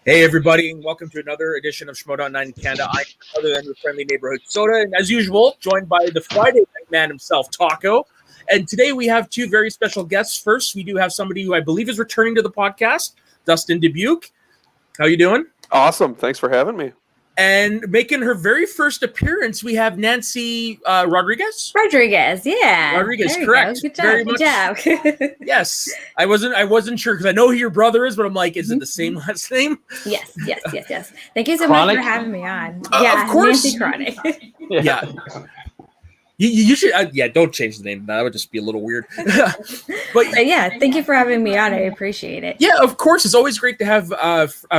Hey everybody, and welcome to another edition of Schmoedown 9 in Canada. I'm other than your friendly neighborhood soda, and as usual, joined by the Friday night man himself, Taco. And today we have two very special guests. First, we do have somebody who I believe is returning to the podcast, Dustin Dubuque. How you doing? Awesome. Thanks for having me. And making her very first appearance, we have Nancy Rodriguez. Rodriguez, yeah. Rodriguez, correct. Good job. Good job. Yes, I wasn't sure because I know who your brother is, but I'm like, is it the same last name? Yes. Thank you so much for having me on. Yeah, of course. Nancy Chronic. Yeah. You should, don't change the name. That would just be a little weird. but yeah, thank you for having me on. I appreciate it. Yeah, of course. It's always great to have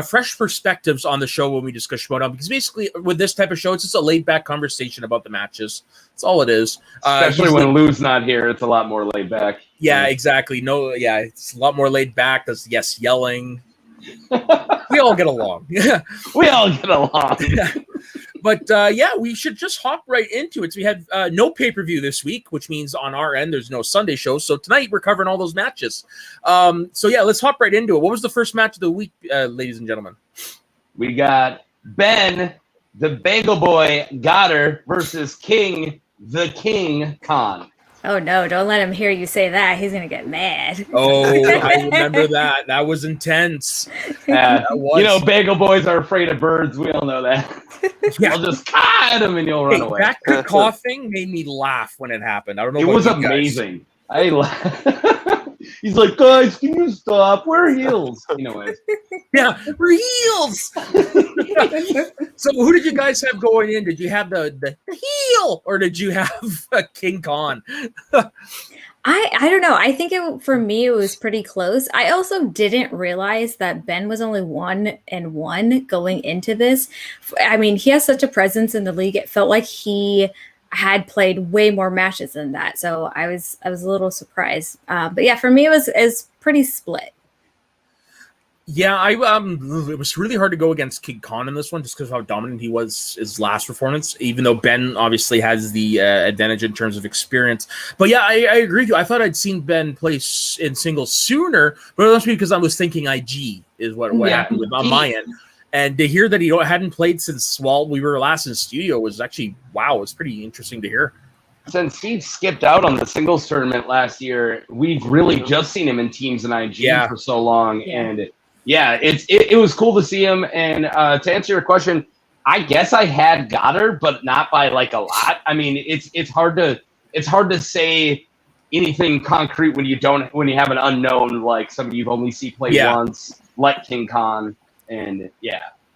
fresh perspectives on the show when we discuss Schmoedown, because basically with this type of show, it's just a laid-back conversation about the matches. That's all it is. Especially when Lou's not here, it's a lot more laid back. Yeah, exactly. It's a lot more laid back. There's yelling. We all get along. We all get along. But we should just hop right into it. So we had no pay-per-view this week, which means on our end, there's no Sunday show. So tonight we're covering all those matches. Let's hop right into it. What was the first match of the week, ladies and gentlemen? We got Ben, the Bagel Boy Goddard versus King, the King Khan. Oh, no, don't let him hear you say that. He's going to get mad. Oh, I remember that. That was intense. Bagel boys are afraid of birds. We all know that. Yeah. I'll just cut him and you'll run away. That coughing made me laugh when it happened. I don't know. It was amazing. I laughed. He's like, guys, can you stop? We're heels. Anyways. Yeah, we're heels. So who did you guys have going in? Did you have the heel or did you have King Khan? I don't know. I think for me, it was pretty close. I also didn't realize that Ben was only 1-1 going into this. I mean, he has such a presence in the league. It felt like he had played way more matches than that. So I was a little surprised. But yeah, for me, it was pretty split. Yeah, it was really hard to go against King Khan in this one just because of how dominant he was his last performance, even though Ben obviously has the advantage in terms of experience. But yeah, I agree with you. I thought I'd seen Ben play in singles sooner, but it must be because I was thinking IG is what happened on my end. And to hear that he hadn't played since we were last in the studio was actually, wow, it's pretty interesting to hear. Since he skipped out on the singles tournament last year, we've really just seen him in teams and IG for so long. Yeah. And it was cool to see him. And to answer your question, I guess I had Goddard, but not by like a lot. I mean, it's hard to say anything concrete when you have an unknown like somebody you've only seen play once, like King Khan. And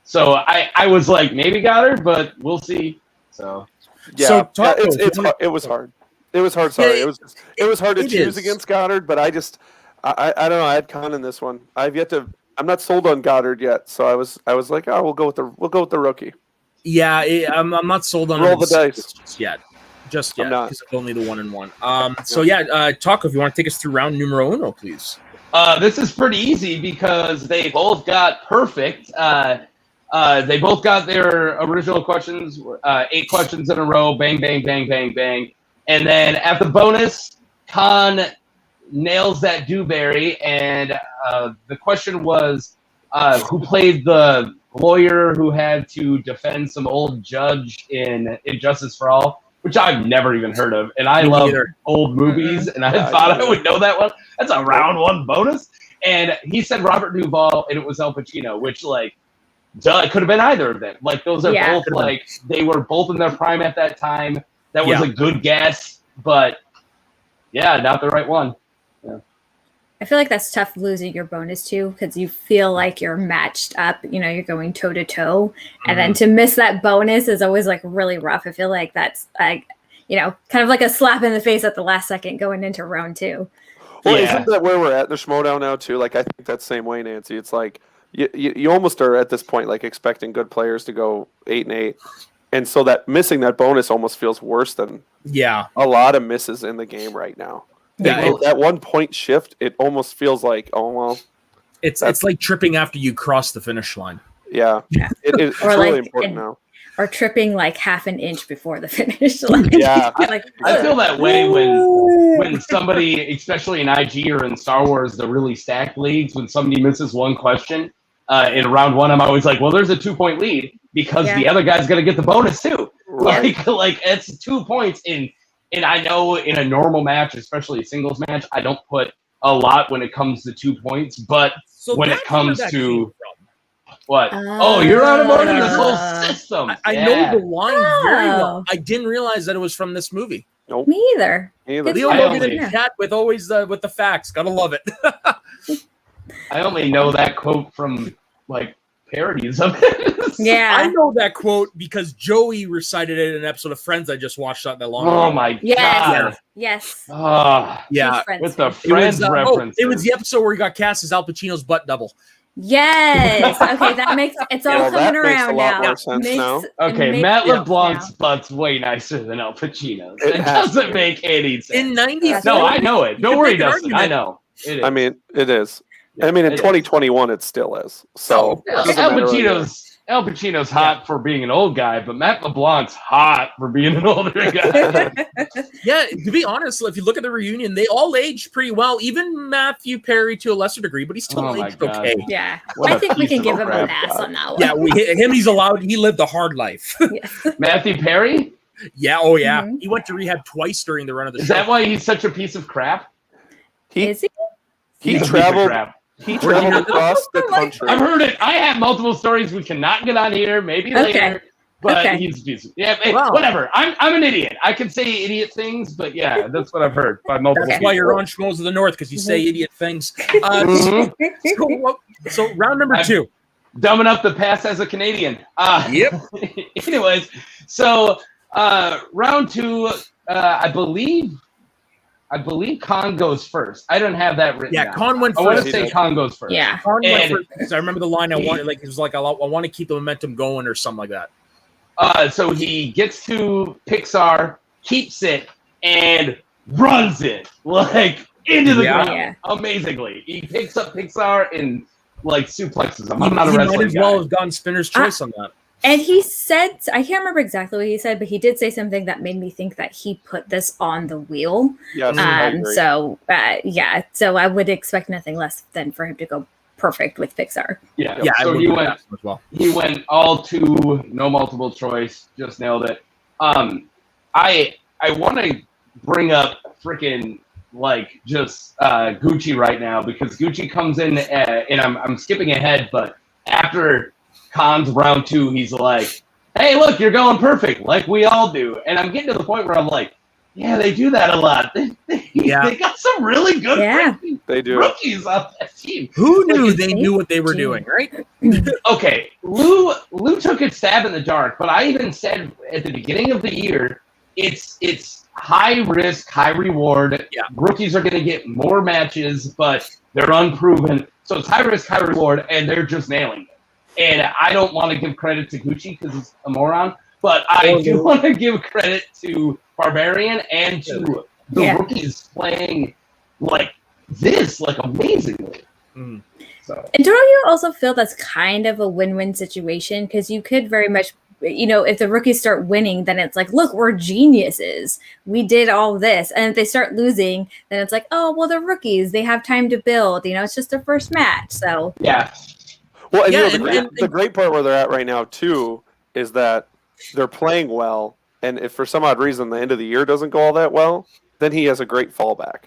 so I was like maybe Goddard, but we'll see. So it was hard. It was hard. Sorry, it was hard to choose against Goddard, but I don't know. I had Khan in this one. I'm not sold on Goddard yet, so I was like, we'll go with the rookie. Yeah, I'm not sold on roll the dice just yet because it's only the 1-1. Taco, if you want to take us through round numero uno, please. This is pretty easy because they both got perfect. They both got their original questions, 8 questions in a row, bang, bang, bang, bang, bang. And then at the bonus, Khan nails that Dewberry, and the question was who played the lawyer who had to defend some old judge in Injustice for All, which I've never even heard of, and I love old movies, and I thought I would know that one. That's a round 1 bonus, and he said Robert Duvall, and it was Al Pacino, which it could have been either of them. Like those are both they were both in their prime at that time. That was a good guess, but not the right one. Yeah. I feel like that's tough losing your bonus too, because you feel like you're matched up, you're going toe to toe. And then to miss that bonus is always like really rough. I feel like that's kind of like a slap in the face at the last second going into round 2. Well, isn't that where we're at in the Schmoedown now too? Like I think that same way, Nancy. It's like you almost are at this point like expecting good players to go 8-8. And so that missing that bonus almost feels worse than a lot of misses in the game right now. Yeah, that 1 point shift, it almost feels like, it's like tripping after you cross the finish line. Yeah. It's really important now. Or tripping like half an inch before the finish line. Yeah. I feel that way when somebody, especially in IG or in Star Wars, the really stacked leagues, when somebody misses one question, in round one, I'm always like, well, there's a 2-point lead because the other guy's gonna get the bonus too. Right. Like it's 2 points and I know in a normal match, especially a singles match, I don't put a lot when it comes to 2 points, but So when it that's where comes that to came from. what? Oh, you're out of order this whole system. I know the line very well. I didn't realize that it was from this movie. Nope. Me either. Neither. Good Leo stuff. Logan in the chat with always with the facts. Gotta love it. I only know that quote from like parodies of it. Yeah. I know that quote because Joey recited it in an episode of Friends I just watched not that long ago. Oh my Yes. god. Yes. Oh, Yeah. Huge Friends with the fan. Friends it reference. was the episode where he got cast as Al Pacino's butt double. Yes. Okay, that makes it's all Well, that coming makes a around lot now. more sense now. Okay, makes Matt sense LeBlanc's now. butt's way nicer than Al Pacino's. It It has to doesn't be. make any sense. In 94. No, I know it. You Don't can worry, make an Dustin. I argument. know. It is. I mean, it is. I mean, in it is. 2021, it still is. So Yeah. it doesn't Al matter what it is. Pacino's hot for being an old guy, but Matt LeBlanc's hot for being an older guy. Yeah, to be honest, if you look at the reunion, they all aged pretty well. Even Matthew Perry to a lesser degree, but he still Oh my aged God. okay. Yeah. What I a think we piece can of give him a crap. pass on that one. Yeah, him, he's allowed. He lived a hard life. Yes. Matthew Perry? Yeah, oh yeah. Mhm. He went to rehab twice during the run of the Is show. that why he's such a piece of crap? Is he? He He's a piece of traveled. crap. He traveled across the country. I've heard it. I have multiple stories we cannot get on here. Maybe Okay. later. But Okay. he's a piece of, yeah, hey, Wow. whatever. I'm an idiot. I can say idiot things, but yeah, that's what I've heard by multiple That's people. why you're on Schmoes of the North, because you say idiot things. Mhm. So round number I'm- 2. Dumb enough to pass as a Canadian. Yep. Anyways, so round 2, I believe Khan goes first. I don't have that written Yeah, down. Khan went I want first. to say Khan goes first. Yeah. Khan went And- first because I remember the line I wanted. Like it was like I want to keep the momentum going or something like that. So he gets to Pixar, keeps it, and runs it like into the Yeah. ground. Yeah. Amazingly, he picks up Pixar and like suplexes him. I'm He not a might wrestling as well guy. have gone spinner's choice on that. And he said, I can't remember exactly what he said, but he did say something that made me think that he put this on the wheel. Yes, I agree. So I would expect nothing less than for him to go perfect with Pixar. Yeah, Yeah, I So would he do went. that as well. He went all 2, no multiple choice, just nailed it. I want to bring up freaking like just Gucci right now because Gucci comes in and I'm skipping ahead, but after Khan's round 2, he's like, "Hey, look, you're going perfect, like we all do." And I'm getting to the point where I'm like, "Yeah, they do that a lot. Yeah. They got some really good Yeah. freaking They do. rookies on that team." Who knew Like, they knew what they were doing, right? Okay, Lou took a stab in the dark, but I even said at the beginning of the year, it's high risk, high reward. Yeah. Rookies are going to get more matches, but they're unproven. So it's high risk, high reward, and they're just nailing it. And I don't want to give credit to Gucci because he's a moron, but I do want to give credit to Barbarian and to the Yeah. rookies playing like this, like amazingly. Mm. So. And don't you also feel that's kind of a win-win situation? Because you could very much, if the rookies start winning, then it's like, look, we're geniuses. We did all this. And if they start losing, then it's like, oh, well, they're rookies. They have time to build. It's just their first match. So, Yeah. Well, and, Yeah, the great part where they're at right now too is that they're playing well, and if for some odd reason the end of the year doesn't go all that well, then he has a great fallback.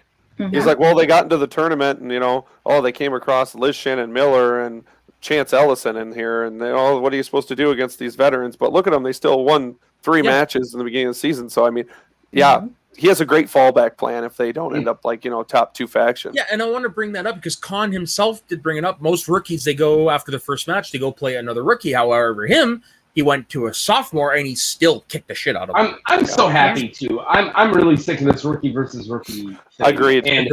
He's like, well, they got into the tournament, and they came across Liz Shannon Miller and Chance Ellison in here, and what are you supposed to do against these veterans? But look at them; they still won 3 matches in the beginning of the season. So I mean, yeah. He has a great fallback plan if they don't end up like, top 2 factions. Yeah, and I want to bring that up because Khan himself did bring it up. Most rookies, they go after the first match, they go play another rookie. However, he went to a sophomore and he still kicked the shit out of him. I'm so happy too. I'm really sick of this rookie versus rookie thing. Agreed. And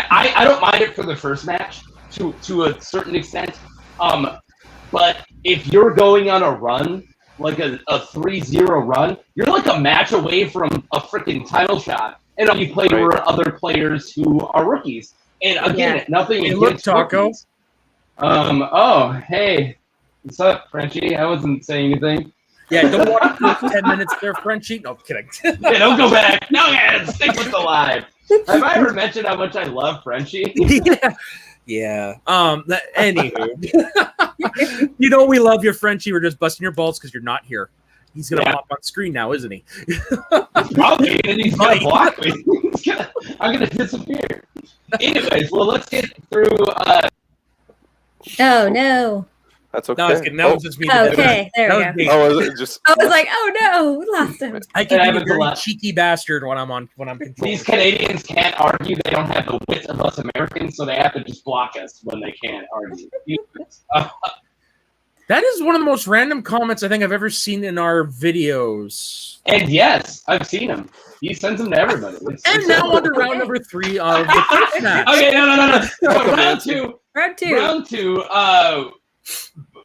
I don't mind it for the first match to a certain extent. But if you're going on a run, like a 3-0 run, you're like a match away from a freaking title shot. And you play over other players who are rookies. And again, nothing Hey, against look, Taco. rookies. Oh, hey. What's up, Frenchie? I wasn't saying anything. Yeah, don't watch the first 10 minutes there, Frenchie. No, kidding. Yeah, don't go back. No, yeah, stick with the live. Have I ever mentioned how much I love Frenchie? Yeah. Yeah. Anywho, you know we love you, Frenchie. We're just busting your balls because you're not here. He's gonna pop on screen now, isn't he? Probably, and he's gonna block me. I'm gonna disappear. Anyways, well, let's get through. Oh no. That's okay. No, it's good. That was just me. Okay, there we That go. was me. Oh, is it just I was like, oh no, we lost him. I can be a happens a very lot. cheeky bastard when I'm controlling. These Canadians can't argue. They don't have the wit of us Americans, so they have to just block us when they can't argue. That is one of the most random comments I think I've ever seen in our videos. And yes, I've seen him. He sends them to everybody. And now on to round number 3 of the first match. Okay, no. So Round two. Round two.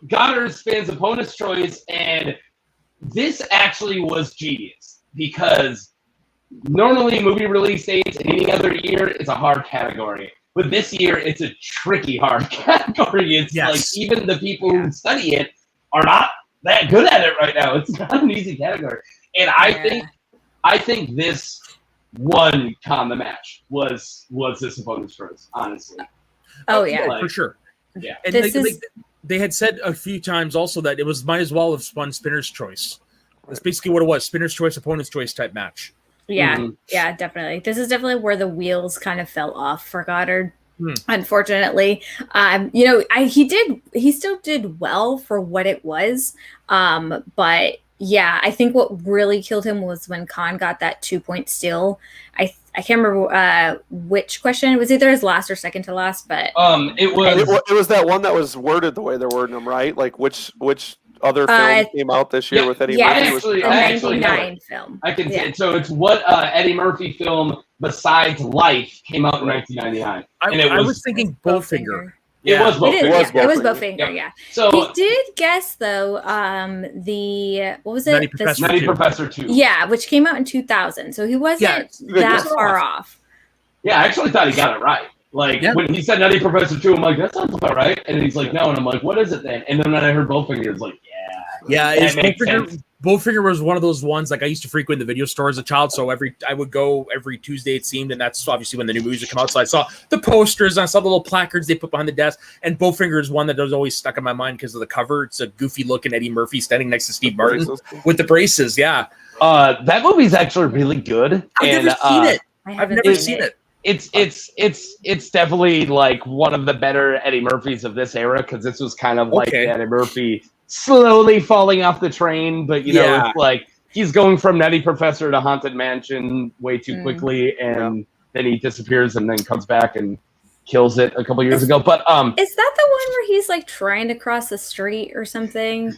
Goddard's fans' opponent's choice, and this actually was genius because normally movie release dates in any other year is a hard category. But this year, it's a tricky hard category. It's like even the people who study it are not that good at it right now. It's not an easy category. And I think this won Con the match was this opponent's choice, honestly. Oh yeah, for sure. Yeah. And they had said a few times also that it was might as well have spun Spinner's choice. That's basically what it was: Spinner's choice, opponent's choice type match. Yeah, yeah, definitely. This is definitely where the wheels kind of fell off for Goddard. Unfortunately, he still did well for what it was. But yeah, I think what really killed him was when Khan got that 2-point steal. I can't remember which question. It was either his last or second to last, but it was that one that was worded the way they're wording them, right? Like which other film came out this year with Eddie Murphy? The 99 film. I can say it. So it's what Eddie Murphy film besides Life came out in 1999. I was thinking Bowfinger. It was Bowfinger. It was Bowfinger, yeah. So he did guess though, what was it? Nutty Professor 2. Yeah, which came out in 2000. So he wasn't that far off. Yeah, I actually thought he got it right. Like when he said Nutty Professor 2, I'm like, that sounds about right. And he's like, no, and I'm like, what is it then? And then when I heard Bowfinger, it's like, Bowfinger was one of those ones. Like I used to frequent the video store as a child, so I would go every Tuesday it seemed, and that's obviously when the new movies would come out. So I saw the posters, and I saw the little placards they put behind the desk. And Bowfinger is one that was always stuck in my mind because of the cover. It's a goofy looking Eddie Murphy standing next to Steve Martin with the braces. Yeah, that movie's actually really good. I've never seen it. I've never seen it. It's definitely like one of the better Eddie Murphys of this era because this was kind of like Eddie Murphy slowly falling off the train, but it's like he's going from Nutty Professor to Haunted Mansion way too quickly, and then he disappears and then comes back and kills it a couple years ago. But is that the one where he's like trying to cross the street or something?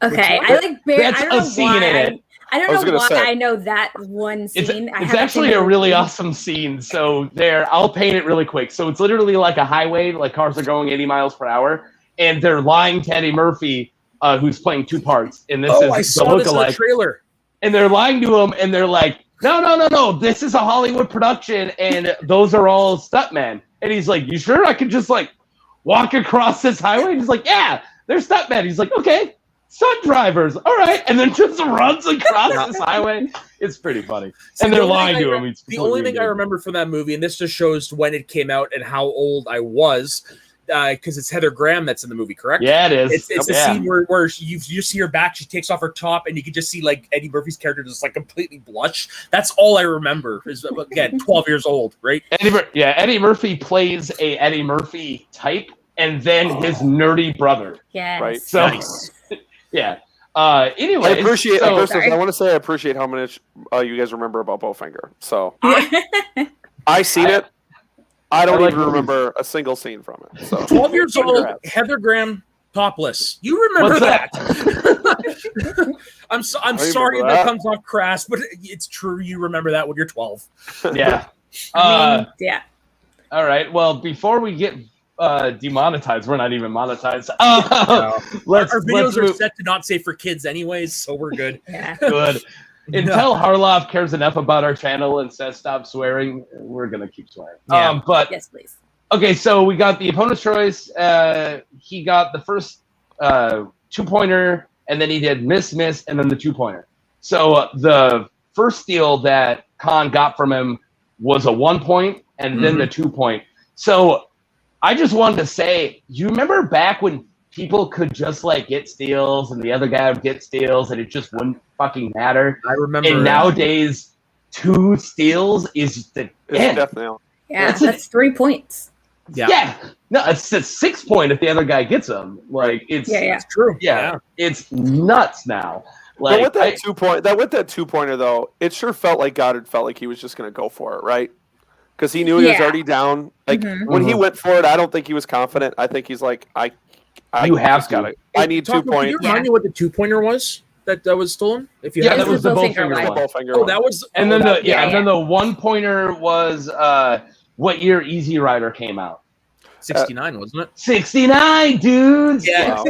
Okay, I don't know why. I don't know why I know that one scene. It's actually a really awesome scene. So I'll paint it really quick. So it's literally like a highway, like cars are going 80 miles per hour, and they're lying to Eddie Murphy, who's playing two parts. And this is I saw this in the trailer. And they're lying to him, and they're like, no, this is a Hollywood production, and those are all stuntmen. And he's like, you sure I could just like walk across this highway? And he's like, yeah, they're stuntmen. He's like, okay. Stunt drivers, all right, and then just runs across this highway. It's pretty funny, and they're lying to him. The only thing I remember from that movie, and this just shows when it came out and how old I was, because it's Heather Graham that's in the movie, correct? Yeah, it is. It's the scene where you see her back, she takes off her top, and you can just see like Eddie Murphy's character just like completely blush. That's all I remember. Is again 12 years old, right? Eddie Murphy plays a Eddie Murphy type, and then his nerdy brother. Yeah, right. So. Nice. Yeah. Anyway, I appreciate. I want to say I appreciate how much you guys remember about Bowfinger. So I seen it. I don't even remember a single scene from it. So 12 years old, Heather Graham topless. You remember that? I'm sorry if that comes off crass, but it's true. You remember that when you're 12. Yeah. Yeah. All right. Well, before we get demonetized, we're not even monetized. Our videos are set to not safe for kids anyways, so we're good. Good. Until Harloff cares enough about our channel and says stop swearing, we're gonna keep swearing. But yes, please. Okay, so we got the opponent's choice. He got the first 2-pointer, and then he did miss, and then the 2-pointer. So the first steal that Khan got from him was a 1-point, and then the 2-point. So I just wanted to say, you remember back when people could just like get steals and the other guy would get steals and it just wouldn't fucking matter? I remember. And nowadays, 2 steals is the end. Definitely. Yeah, that's 3 points. Yeah. No, it's a 6 point if the other guy gets them. Like it's Yeah. It's true. yeah, it's nuts now. But Like with that 2-pointer though, it sure felt like Goddard felt like he was just going to go for it, right? Because he knew he was already down. Like when he went for it, I don't think he was confident. I think he's like, You have to. I need 2 Can points. you remind me what the 2-pointer was that was stolen? If you Yeah, have that It was the Bowfinger Bowfinger one. one. that was. And then the yeah. and then the 1-pointer was what year Easy Rider came out? 69, wasn't it? 69, dudes. Yeah. Wow.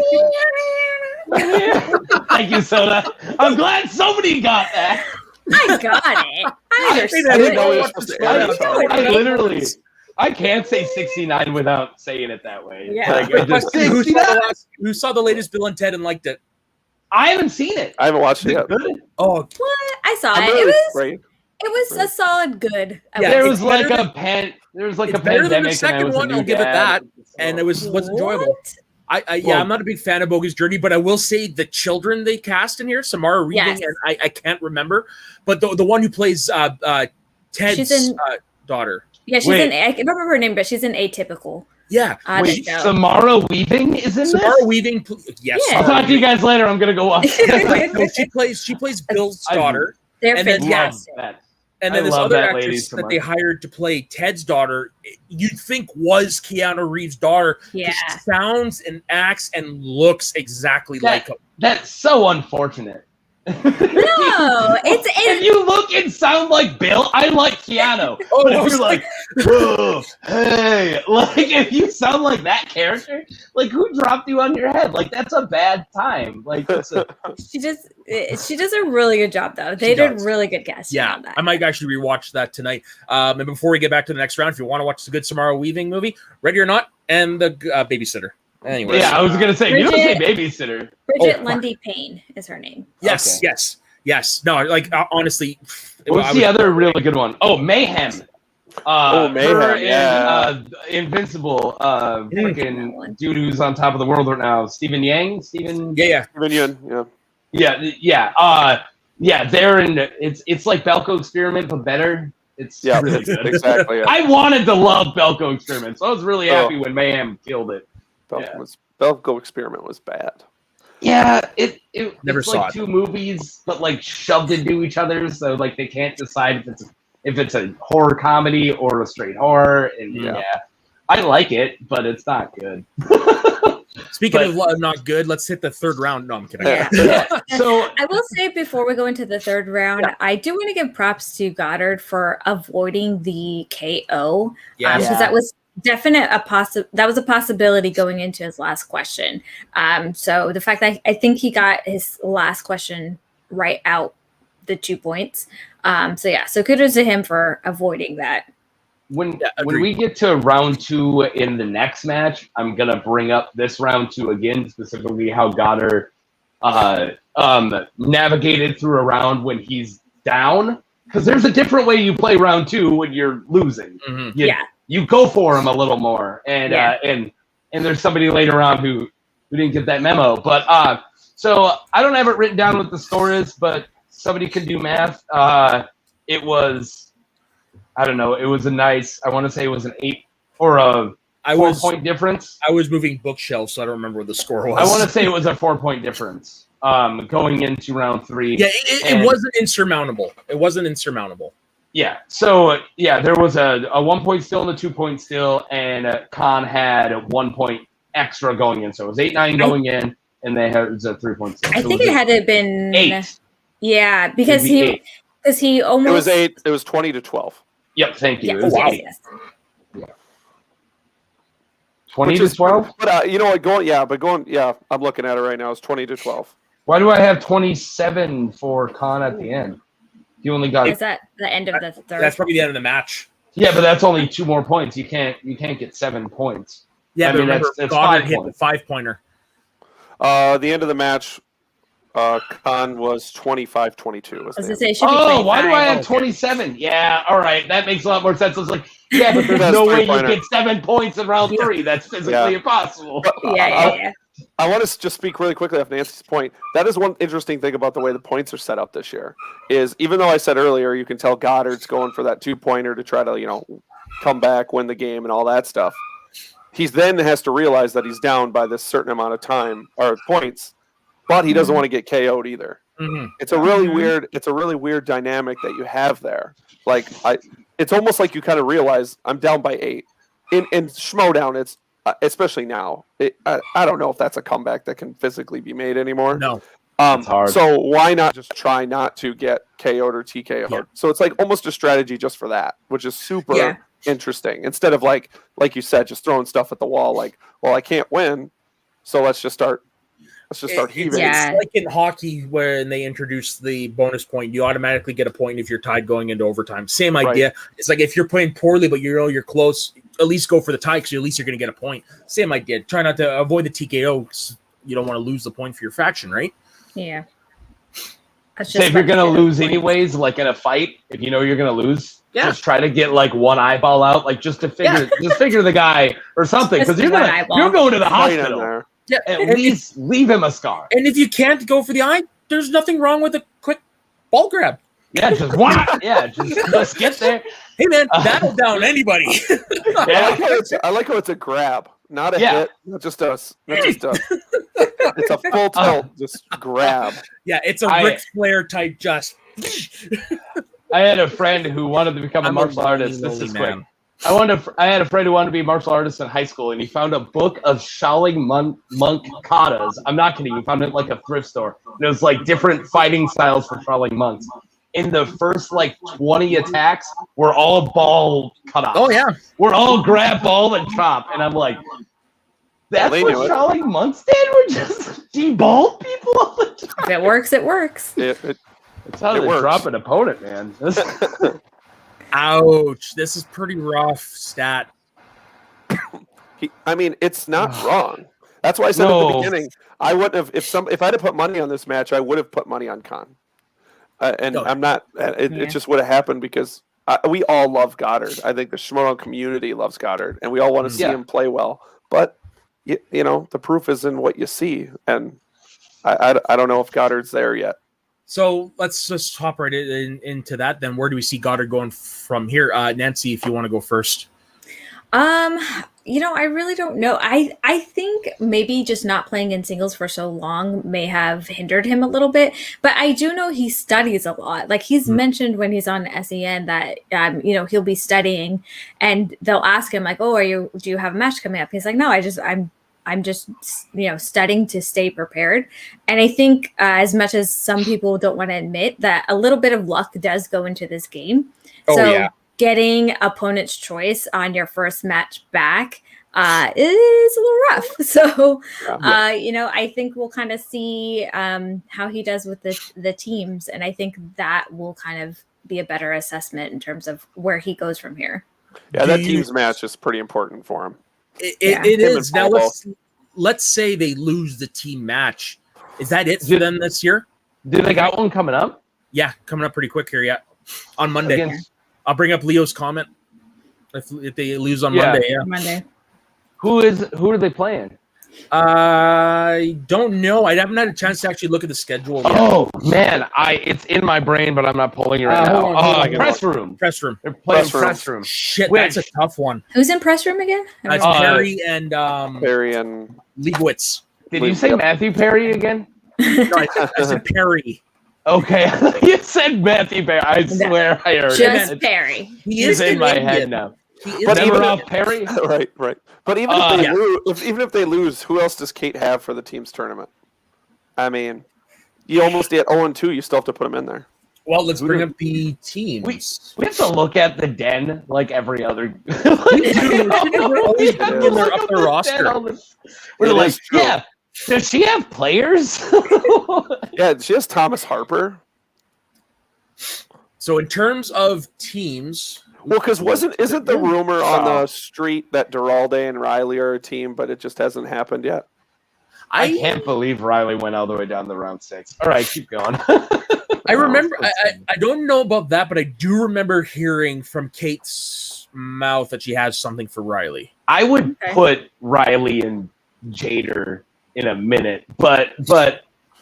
Thank you, Soda. I'm glad somebody got that. I got it. I understood. I didn't know he was supposed to I add know it. I literally, I can't say 69 without saying it that way. Yeah. Like, I just, Who saw the latest Bill and Ted and liked it? I haven't seen it. I haven't watched it yet. Good. Oh, What? I saw I'm it. really It was great. a solid good. Yeah, There it's was like better a pen. There was like it's a better than pandemic. the second and I was a one, new I'll give it dad, that. so- And it was enjoyable. What? I'm not a big fan of Bogey's Journey, but I will say the children they cast in here, Samara Weaving, Yes. and I can't remember, but the one who plays Ted's She's in- daughter. Yeah, she's Wait. I can't remember her name, but she's an Atypical. Yeah. Wait, show. Samara Weaving is in Samara this? Weaving. Yes. Yeah. I'll Samara talk to you guys later. I'm gonna go watch. Weaving. No, she plays Bill's I- daughter. They're And then- Love fantastic. that. And then I this love other that lady actress so that they much. hired to play Ted's daughter, you'd think was Keanu Reeves' daughter. 'Cause Yeah. She sounds and acts and looks exactly like him. That's so unfortunate. No, If you look and sound like Bill, I like Keanu. Oh, But I if was you're like, whoa, hey, like if you sound like that character, like who dropped you on your head? Like that's a bad time. Like that's a, she does a really good job though. They She did does. really good casting Yeah, on that. I might actually rewatch that tonight. And before we get back to the next round, if you want to watch the good Samara Weaving movie, Ready or Not, and the Babysitter. Anyway, yeah, I was gonna say you don't say Bridget- babysitter. Bridget Oh, Lundy Payne is her name. yes, Okay. yes. No, like honestly, What's I the was- other really good one? Oh, Mayhem. Mayhem, her yeah. and, Invincible. that Freaking one. dude who's on top of the world right now. Stephen Yang. Yeah. Steven Yeun, yeah. Yeah. They're in. It's like Belko Experiment, but better. It's Yeah, really good. exactly. Yeah. I wanted to love Belko Experiment, so I was really happy when Mayhem killed it. Belko Experiment was bad. Yeah, Never it's saw like it. 2 movies, but like shoved into each other, so like they can't decide if it's a horror comedy or a straight horror. And Yeah. I like it, but it's not good. Speaking But- of not good, let's hit the third round. No, I'm kidding. Yeah. So I will say before we go into the third round, I do want to give props to Goddard for avoiding the KO Yeah. because that was that was a possibility going into his last question. So the fact that I think he got his last question right out the 2 points. So kudos to him for avoiding that. when agreed. we get to round 2 in the next match, I'm gonna bring up this round 2 again, specifically how Goddard navigated through a round when he's down. Because there's a different way you play round 2 when you're losing. Mhm. You go for him a little more, and and there's somebody later on who didn't get that memo. But so I don't have it written down what the score is, but somebody can do math. It was, I don't know. It was a nice. I want to say it was an 8 or a 4-point difference. I was moving bookshelves, so I don't remember what the score was. I want to say it was a 4-point difference. Going into round 3. Yeah, it wasn't insurmountable. It wasn't insurmountable. Yeah. So there was a 1-point still and a 2-point still, and Khan had 1 point extra going in, so it was 8-9 going in, and they had a 3-point still. I So think it had to have been 8. Yeah, because It'd be 8. he almost It was 8. It was 20-12. Yep. Thank you. Yes, It was wow. 8. yes. 20 to 12. But you know what? I'm looking at it right now. It's 20-12. Why do I have 27 for Khan at the end? You only got Is that the end of the third? That's probably the end of the match. yeah, but that's only 2 more points. You can't get 7 points. Yeah, I but mean, remember, that's Goddard 5 hit the points. 5-pointer. The end of the match, Khan was 25-22. I was gonna say it should be Oh, why do I 25. have 27? Yeah, all right, that makes a lot more sense. I was like, Yeah, but there's That's no way you three-pointer. get 7 points in round 3. That's physically Yeah. impossible. Yeah. I want to just speak really quickly off Nancy's point. That is one interesting thing about the way the points are set up this year. Is even though I said earlier, you can tell Goddard's going for that 2-pointer to try to come back, win the game, and all that stuff. He then has to realize that he's down by this certain amount of time or points, but he doesn't want to get KO'd either. Mhm. It's a really weird. It's a really weird dynamic that you have there. Like it's almost like you kind of realize I'm down by 8. In Schmoedown, it's especially now. I don't know if that's a comeback that can physically be made anymore. No. It's hard. So why not just try not to get KO'd or TKO'd? Yeah. So it's like almost a strategy just for that, which is super Yeah. interesting. Instead of like you said, just throwing stuff at the wall. Like, well, I can't win, so let's just start heaving. Yeah. It's like in hockey when they introduce the bonus point, you automatically get a point if you're tied going into overtime. Same idea. It's like if you're playing poorly, but you're close, at least go for the tie because at least you're going to get a point. Same idea. Try not to avoid the TKO because you don't want to lose the point for your faction, right? Yeah. That's Say if you're going to lose anyways, like in a fight, if you know you're going to lose, just try to get like one eyeball out, like just to figure the guy or something, because you're going to the Right in hospital. there. Yeah. At least leave him a scar. And if you can't go for the eye, there's nothing wrong with a quick ball grab. Yeah, just get there. Hey man, battle down anybody. Yeah. I like how it's a grab, not a hit, not just a. It's a full tilt, just grab. Yeah, it's a Ric Flair type. Just. I had a friend who wanted to become a martial artist. This is quick. I had a friend who wanted to be a martial artist in high school, and he found a book of Shaolin monk katas. I'm not kidding. He found it at like a thrift store. And it was like different fighting styles for Shaolin monks. In the first like 20 attacks, we're all ball cut off. Oh yeah, we're all grab ball and chop. And I'm like, that's what Shaolin monks did. We're just deball people all the time. If it works, it works. That's how they drop an opponent, man. Ouch! This is pretty rough stat. It's not wrong. That's why I said at the beginning, I wouldn't have if I had to put money on this match, I would have put money on Khan. I'm not. It just would have happened because we all love Goddard. I think the Schmoedown community loves Goddard, and we all want to see him play well. But the proof is in what you see, and I don't know if Goddard's there yet. So let's just hop right into that. Then where do we see Goddard going from here? Nancy, if you want to go first. I really don't know. I think maybe just not playing in singles for so long may have hindered him a little bit, but I do know he studies a lot. Like he's mentioned when he's on SEN that, he'll be studying and they'll ask him like, oh, do you have a match coming up? He's like, no, I'm just, studying to stay prepared. And I think as much as some people don't want to admit that a little bit of luck does go into this game. Getting opponent's choice on your first match back is a little rough. So, I think we'll kind of see how he does with the teams. And I think that will kind of be a better assessment in terms of where he goes from here. Yeah, that team's match is pretty important for him. It is. Now, let's say they lose the team match. Is that it for them this year? Do they got one coming up? Yeah, coming up pretty quick here, on Monday. I'll bring up Leo's comment if they lose on Monday. Yeah, Monday. Who are they playing? I don't know. I haven't had a chance to actually look at the schedule yet. Oh man, it's in my brain, but I'm not pulling it right now. Press room. They're playing press room. Shit, that's a tough one. Who's in press room again? It's Perry and Leibowitz. Did you say Matthew Perry again? No, I said Perry. Okay, you said Matthew Perry. I swear I heard it. Perry. He's in my head now. But never off Perry. Right. But even if they lose, who else does Kate have for the team's tournament? I mean, you almost get 0-2. You still have to put them in there. Well, let's bring up the teams. We have to look at the den like every other. We're always up their roster. We're like, yeah. Does she have players? Yeah, she has Thomas Harper. So in terms of teams, well, because isn't the rumor on the street that Duralde and Riley are a team, but it just hasn't happened yet? I can't believe Riley went all the way down to round 6. All right, keep going. I remember. I don't know about that, but I do remember hearing from Kate's mouth that she has something for Riley. I would Okay. put Riley and Jader in a minute, but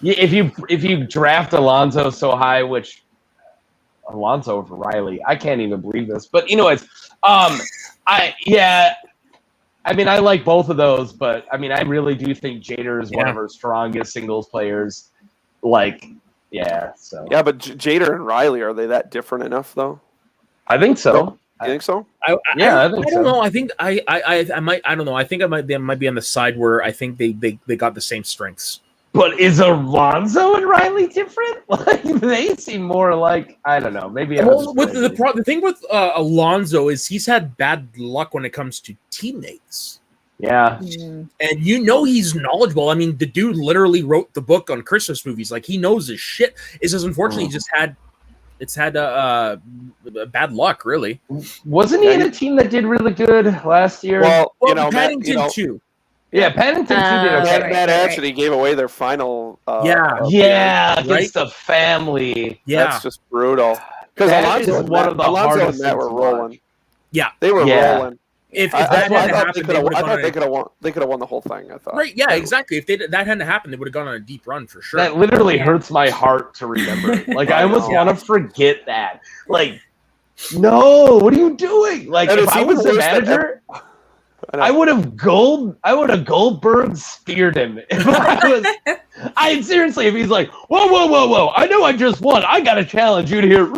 if you draft Alonso so high, which Alonso over Riley, I can't even believe this. But anyways, I mean, I like both of those, but I mean, I really do think Jader is one of our strongest singles players. Like, so Yeah, but Jader and Riley, are they that different enough though? I think so. You think so? I think I don't so. know. I think I might. I don't know. I think they might be on the side where I think they got the same strengths. But is Alonso and Riley different? Like, they seem more like, I don't know. Maybe Well, with the thing with Alonso is he's had bad luck when it comes to teammates. Yeah. Mm. And he's knowledgeable. I mean, the dude literally wrote the book on Christmas movies. Like, he knows his shit. It's just unfortunately it's had bad luck, really. Wasn't he in a team that did really good last year? Well, Paddington too. Yeah, Paddington 2 did okay. Matt actually gave away their final. Against the family. Yeah, that's just brutal. Because Alonso and Matt were rolling. Yeah, they were rolling. If that hadn't happened, they could have won the whole thing. I thought. Right? Yeah, exactly. If that hadn't happened, they would have gone on a deep run for sure. That literally hurts my heart to remember. Like, I almost want to forget that. Like, no, what are you doing? Like, if I was the manager, I would have Goldberg speared him. If I was, seriously, if he's like, whoa, I know I just won. I got to challenge you to hear.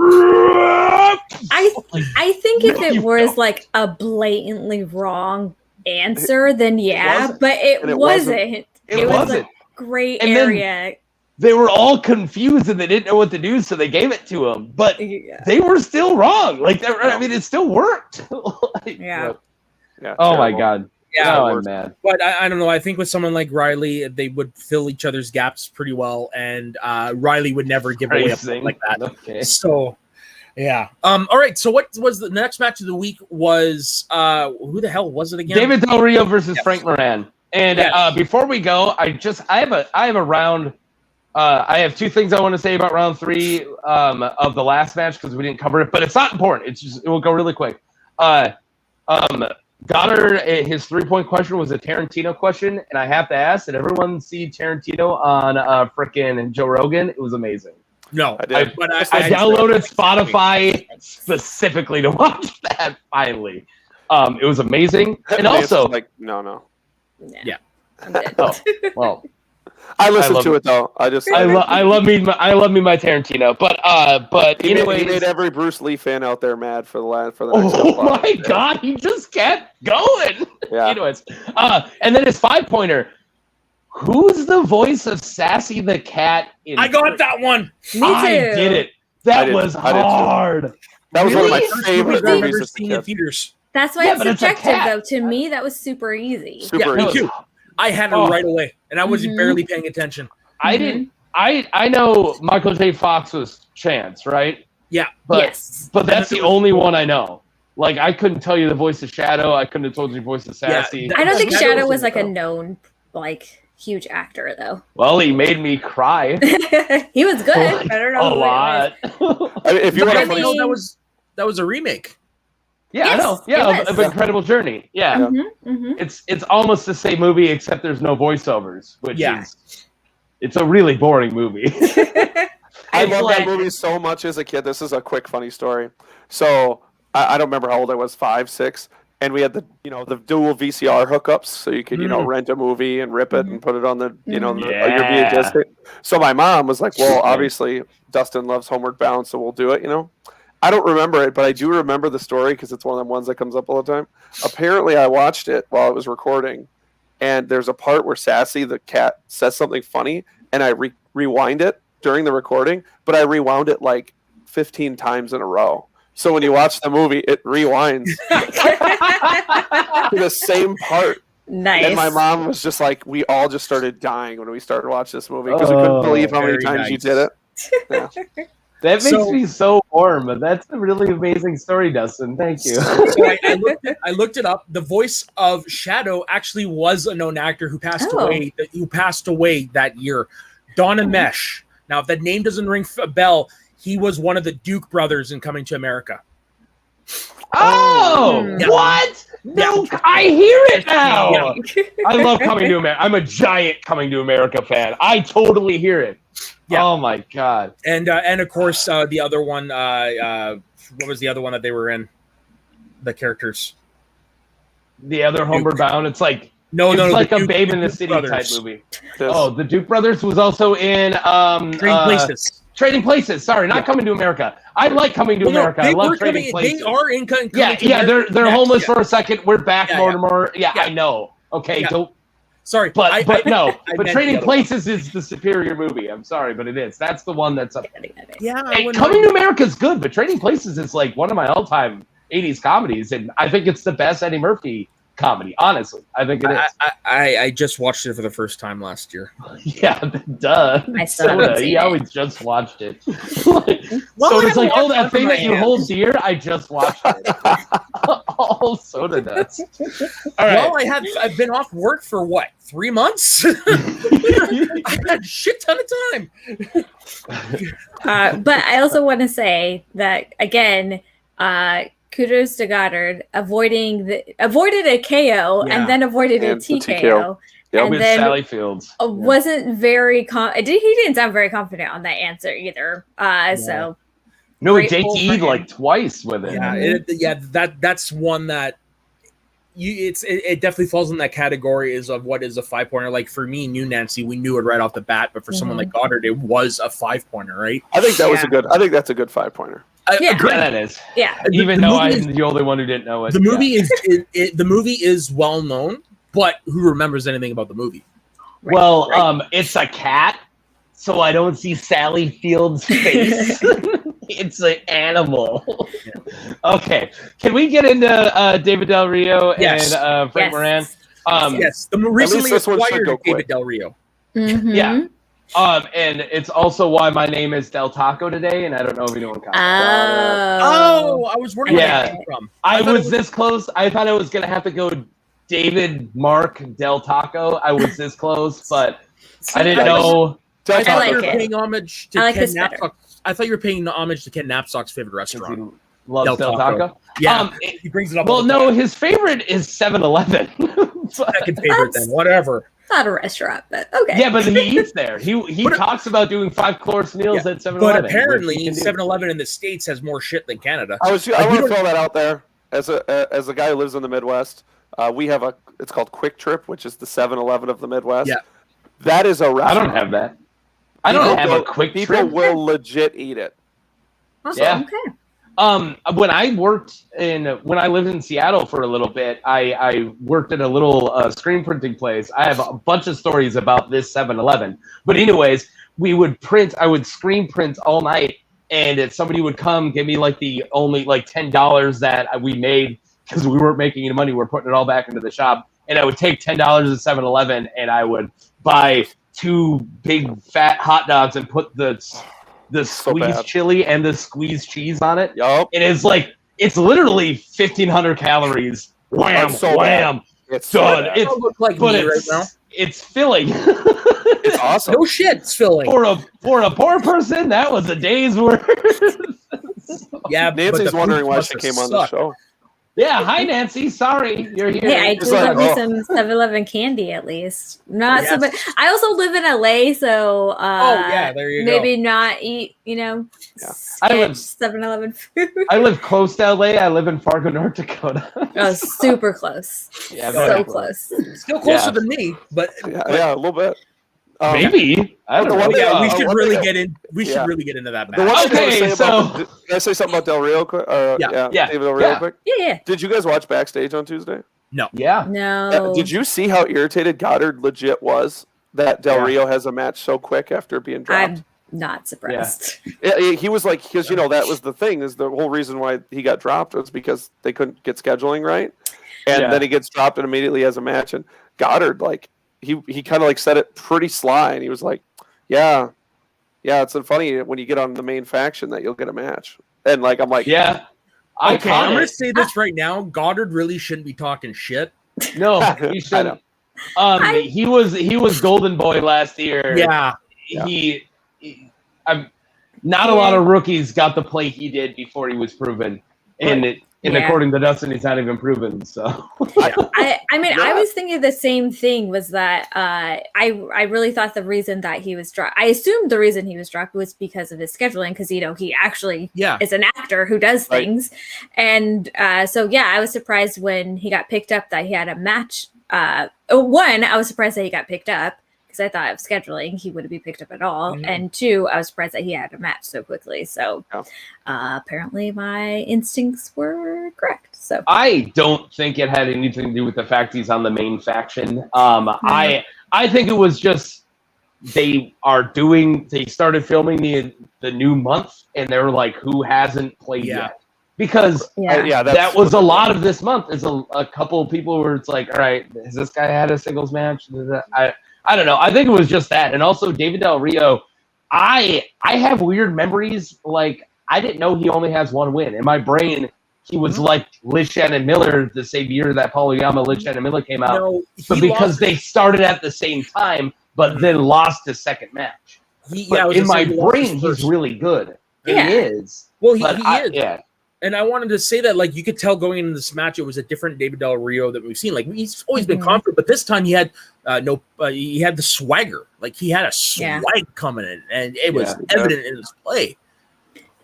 I think if it was like a blatantly wrong answer, then but it wasn't. It was a great area. They were all confused and they didn't know what to do, so they gave it to him. But they were still wrong. Like, I mean, it still worked. Yeah. Oh my God. Yeah, I'm mad. But I don't know. I think with someone like Riley, they would fill each other's gaps pretty well, and Riley would never give away a point like that. Okay. So, yeah. All right. So, what was the next match of the week? Was who the hell was it again? David Del Rio versus Frank Moran. And before we go, I have a round. I have two things I want to say about round 3 of the last match because we didn't cover it, but it's not important. It will go really quick. Goddard, his 3-point question was a Tarantino question, and I have to ask, did everyone see Tarantino on frickin' Joe Rogan? It was amazing. No, I did. I downloaded Spotify specifically to watch that. Finally, it was amazing, and also like no. Yeah. I'm dead. Oh, well, I listened to it though. I love me my Tarantino, but he anyways, made every Bruce Lee fan out there mad for the next oh my God, he just kept going. Yeah. Anyways, and then his 5-pointer. Who's the voice of Sassy the cat? I got that one. Me too. I did it. That was hard. That was one of my Really? favorite I've movies ever as a seen in kid. theaters. That's why Yeah, it's but it's a subjective, cat. though. To me, that was super easy. Super Me easy. too. I had it right away, and I was barely paying attention. I didn't. I know Michael J. Fox was Chance, right? Yeah, But Yes. but that's the only one I know. Like, I couldn't tell you the voice of Shadow. I couldn't have told you the voice of Sassy. Yeah, I don't think Shadow Shadow was was like a though. known, like, huge actor, though. Well, he made me cry He was good. I don't know a who it lot. I mean, if you want I to mean- that was a remake. Yeah, Yes, I know. it Yeah, was. of Incredible Journey. Yeah. was. It's almost the same movie except there's no voiceovers, which Yeah. is it's a really boring movie. I It's love like- that movie so much as a kid. This is a quick, funny story. So I don't remember how old I was, 5, 6, and we had the dual VCR hookups, so you could rent a movie and rip it and put it on the your VHS tape. So my mom was like, "Well, obviously Dustin loves Homeward Bound, so we'll do it." I don't remember it, but I do remember the story because it's one of the ones that comes up all the time. Apparently, I watched it while it was recording, and there's a part where Sassy the cat says something funny, and I rewind it during the recording, but I rewound it like 15 times in a row. So when you watch the movie, it rewinds to the same part. Nice. And my mom was just like, we all just started dying when we started watching this movie because we couldn't believe how many very times you nice. did it. Yeah. That makes So- me so warm. That's a really amazing story, Dustin. Thank you. So I looked it up. The voice of Shadow actually was a known actor who passed away. Who passed away that year, Donna Mesh. Now, if that name doesn't ring a bell, he was one of the Duke brothers in Coming to America. Oh, Yeah. what? No, I hear it now. Yeah. I love Coming to America. I'm a giant Coming to America fan. I totally hear it. Yeah. Oh my god. And of course the other one. What was the other one that they were in? The characters. The other Homeward Bound. It's like No, it's like a Duke- Babe in the Duke City Brothers. type movie. Yes. Oh, the Duke Brothers was also in Trading Places. Trading Places. Sorry, not Coming to America. I like Coming to America. I love Trading Places. They are in. Yeah. They're homeless for a second. We're back, Yeah, Mortimer. Yeah, Yeah. I know. Okay, Yeah. don't. Sorry, But I but meant Trading the other Places is the superior movie. I'm sorry, but it is. That's the one that's up. Yeah, I And wouldn't Coming mind. to America is good, but Trading Places is like one of my all-time 80s comedies, and I think it's the best Eddie Murphy comedy. Honestly, I think it is. I just watched it for the first time last year. Yeah, duh. I still haven't Soda, seen he it. always just watched it. Well, So I it's like, have oh, that it thing in that my you hands. hold dear, I just watched it. All Soda does. All right. Well, I've been off work for what, 3 months? I had a shit ton of time. But I also want to say that again, kudos to Goddard avoided a KO Yeah. and then avoided a And the TKO, TKO. Yep. and With then Sally Fields. wasn't very he didn't sound very confident on that answer either. So No, Great JT pull for him. like twice with it. Yeah, that's one that it definitely falls in that category is of what is a 5-pointer. Like for me, New Nancy, we knew it right off the bat, but for someone like Goddard, it was a 5-pointer, right? I think that was Yeah. a good. I think that's a good 5-pointer. Yeah. Agreed. Yeah, that is. yeah, Even The though movie I'm the only one who didn't know it. The movie the movie is well known, but who remembers anything about the movie? Well, it's a cat, so I don't see Sally Fields' face. It's an animal. Okay, can we get into David Del Rio Yes. and Frank Yes. Moran? Yes, the recently this one should acquired go David quick. Del Rio. Mhm. Yeah. And it's also why my name is Del Taco today, and I don't know if anyone caught that. Oh, I was wondering where Yeah. that came from. I thought it was this close. I thought I was gonna have to go David Mark Del Taco. I was this close, but I didn't know. Del I thought like you were it. paying homage to I like Ken this better. Knapsack. I thought you were paying homage to Ken Knapsack's favorite restaurant. He loves Del Del Taco. Taco. Yeah, he brings it up. Well, all the no, time. his favorite is 7-Eleven. Second favorite then. Whatever. Not a restaurant, but okay. Yeah, but he eats there. He But- talks about doing 5-course meals Yeah, at 7-Eleven. But apparently, which he can do. 7-Eleven in the States has more shit than Canada. I we want to don't- throw that out there as a guy who lives in the Midwest. We have it's called Quick Trip, which is the 7-Eleven of the Midwest. Yeah. That is a I restaurant. don't have that. I don't have a quick People trip. will legit eat it. Awesome. Yeah. Okay. When I lived in Seattle for a little bit, I worked at a little screen printing place. I have a bunch of stories about this 7-Eleven. But anyways, I would screen print all night, and if somebody would come give me like the only like $10 that we made because we weren't making any money, we're putting it all back into the shop, and I would take $10 at 7-Eleven and I would buy 2 big fat hot dogs and put the So squeezed bad. chili and the squeezed cheese on it. Yup. It is like it's literally 1,500 calories. Wham, That's so wham, It's done. so bad. It's look like but me right it's now. it's filling. It's awesome. No shit, it's filling. for a poor person, that was a day's work. Yeah, but Nancy's the wondering food why must she have came on the sucked. show. Yeah, hi Nancy. Sorry, you're here. Hey, I It's do like, love me oh. some 7-Eleven candy at least. Not so Yes. much. I also live in LA, so yeah, there you go. maybe not eat, Yeah. I live- 7-Eleven food. I live close to LA. I live in Fargo, North Dakota. Oh, super close. Yeah, so very close. Still closer Yeah. than me, but Yeah, a little bit. Maybe. I don't the know. one thing- yeah, we one should thing really that- get in. We should Yeah. really get into that The one match. thing I Okay, wanna say so- can I say something about Del Rio quick? Yeah. David Del Rio Yeah. quick. Yeah. Did you guys watch Backstage on Tuesday? Yeah. No. Did you see how irritated Goddard legit was that Del Yeah. Rio has a match so quick after being dropped? I'm not surprised. He was like, because that was the thing, is the whole reason why he got dropped was because they couldn't get scheduling right, and Yeah. then he gets dropped and immediately has a match. And Goddard, like, he kind of like said it pretty sly, and he was like, yeah, it's funny when you get on the main faction that you'll get a match, and like I'm like, Yeah. Okay, I'm gonna Iconic. say this right now. Goddard really shouldn't be talking shit. No, I he shouldn't. I- He was Golden Boy last year. Yeah, I'm not a lot of rookies got the play he did before he was proven, and And Yeah. according to Dustin, he's not even proven. So I mean, Yeah. I was thinking the same thing. Was that I really thought the reason that he was dropped. I assumed the reason he was dropped was because of his scheduling, because he actually is an actor who does things, and so yeah, I was surprised when he got picked up that he had a match. One, I was surprised that he got picked up, because I thought of scheduling he wouldn't be picked up at all, and two, I was surprised that he had a match so quickly. So apparently my instincts were correct. So I don't think it had anything to do with the fact he's on the main faction. I think it was just they started filming the new month, and they were like, who hasn't played yet? Because that was a lot of this month. Is a couple of people where it's like, all right, has this guy had a singles match? I don't know. I think it was just that. And also David Del Rio, I have weird memories. Like, I didn't know he only has one win. In my brain, he was like Liz Shannon Miller the same year that Paul Oyama, Liz Shannon Miller came out. No, but because they started at the same time, but then lost his second match. In my brain, he's really good. And he is. Well, he is. Yeah. And I wanted to say that, like, you could tell going into this match, it was a different David Del Rio that we've seen. Like, he's always been confident, but this time he had he had the swagger. Like, he had a swag coming in, and it was evident in his play.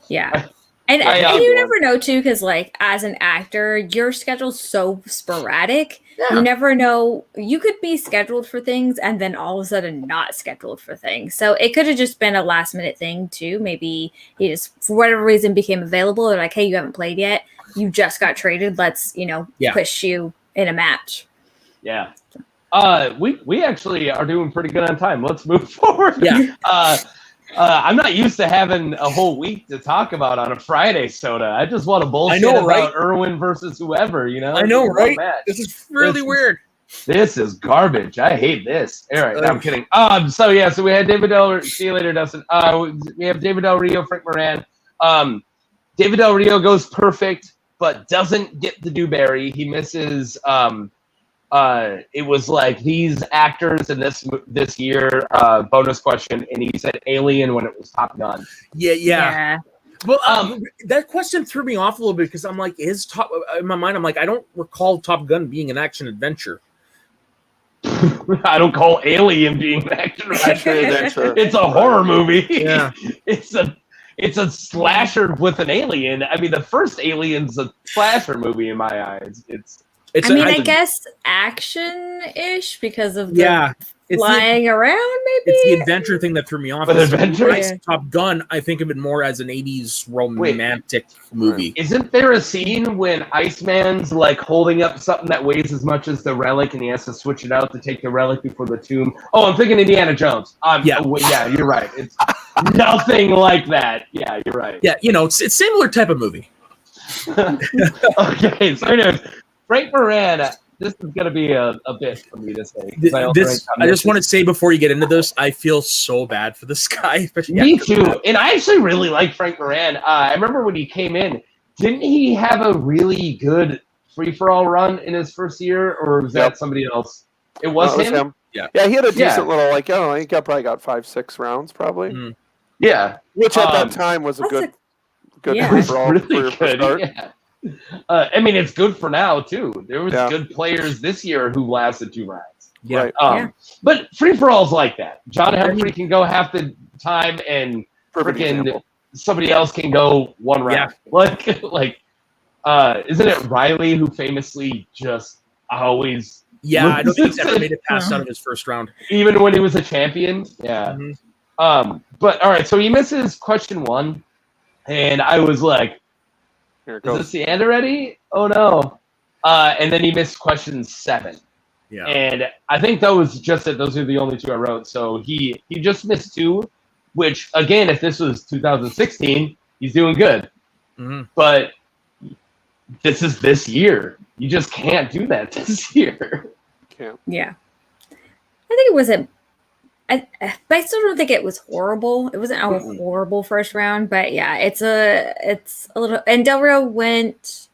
Yeah. And you never know, too, because, like, as an actor, your schedule's so sporadic. Yeah. You never know. You could be scheduled for things and then all of a sudden not scheduled for things. So it could have just been a last-minute thing, too. Maybe he just, for whatever reason, became available. Or like, hey, you haven't played yet. You just got traded. Let's, push you in a match. Yeah. We actually are doing pretty good on time. Let's move forward. Yeah. I'm not used to having a whole week to talk about on a Friday soda. I just want to bullshit about Irwin versus whoever, I know, right? This is really weird. This is garbage. I hate this. All right, no, I'm kidding. So we had David Del Rio. See you later, Dustin. We have David Del Rio, Frank Moran. David Del Rio goes perfect, but doesn't get the Dewberry. He misses. It was like these actors in this year bonus question, and he said Alien when it was Top Gun. Yeah. Well, that question threw me off a little bit because I'm like, in my mind, I'm like, I don't recall Top Gun being an action adventure. I don't call Alien being an action adventure. It's a horror movie. Yeah. It's a slasher with an alien. I mean, the first Alien's a slasher movie in my eyes. I guess action-ish because of the flying around, maybe? It's the adventure thing that threw me off. Top Gun, I think of it more as an 80s romantic movie. Isn't there a scene when Iceman's like holding up something that weighs as much as the relic and he has to switch it out to take the relic before the tomb? Oh, I'm thinking Indiana Jones. Yeah, you're right. It's nothing like that. Yeah, you're right. Yeah, it's similar type of movie. Okay, so anyways, Frank Moran, this is going to be a bit for me to say. I just want to say before you get into this, I feel so bad for this guy. Me too. And I actually really like Frank Moran. I remember when he came in, didn't he have a really good free-for-all run in his first year, or was that somebody else? It was him? Yeah, he had a decent little, I don't know, he probably got 5-6 rounds, probably. Mm. Yeah. Which at that time was a good free-for-all. Really good, yeah. I mean, it's good for now too. There was good players this year who lasted 2 rounds. Yeah. But free for alls like that. John Humphrey can go half the time, and freaking somebody else can go 1 round. Yeah. Like, isn't it Riley who famously just always? Yeah, I don't think he's ever made it past out of his first round, even when he was a champion. Yeah. Mm-hmm. But all right, so he misses question 1, and I was like, is this the end already? Oh no. And then he missed question 7. Yeah. And I think those are the only 2 I wrote. So he just missed 2, which again, if this was 2016, he's doing good. Mm-hmm. But this is this year. You just can't do that this year. Can't. Yeah. I think it wasn't. But I still don't think it was horrible. It wasn't a horrible first round, but yeah, it's a little. And Del Rio went.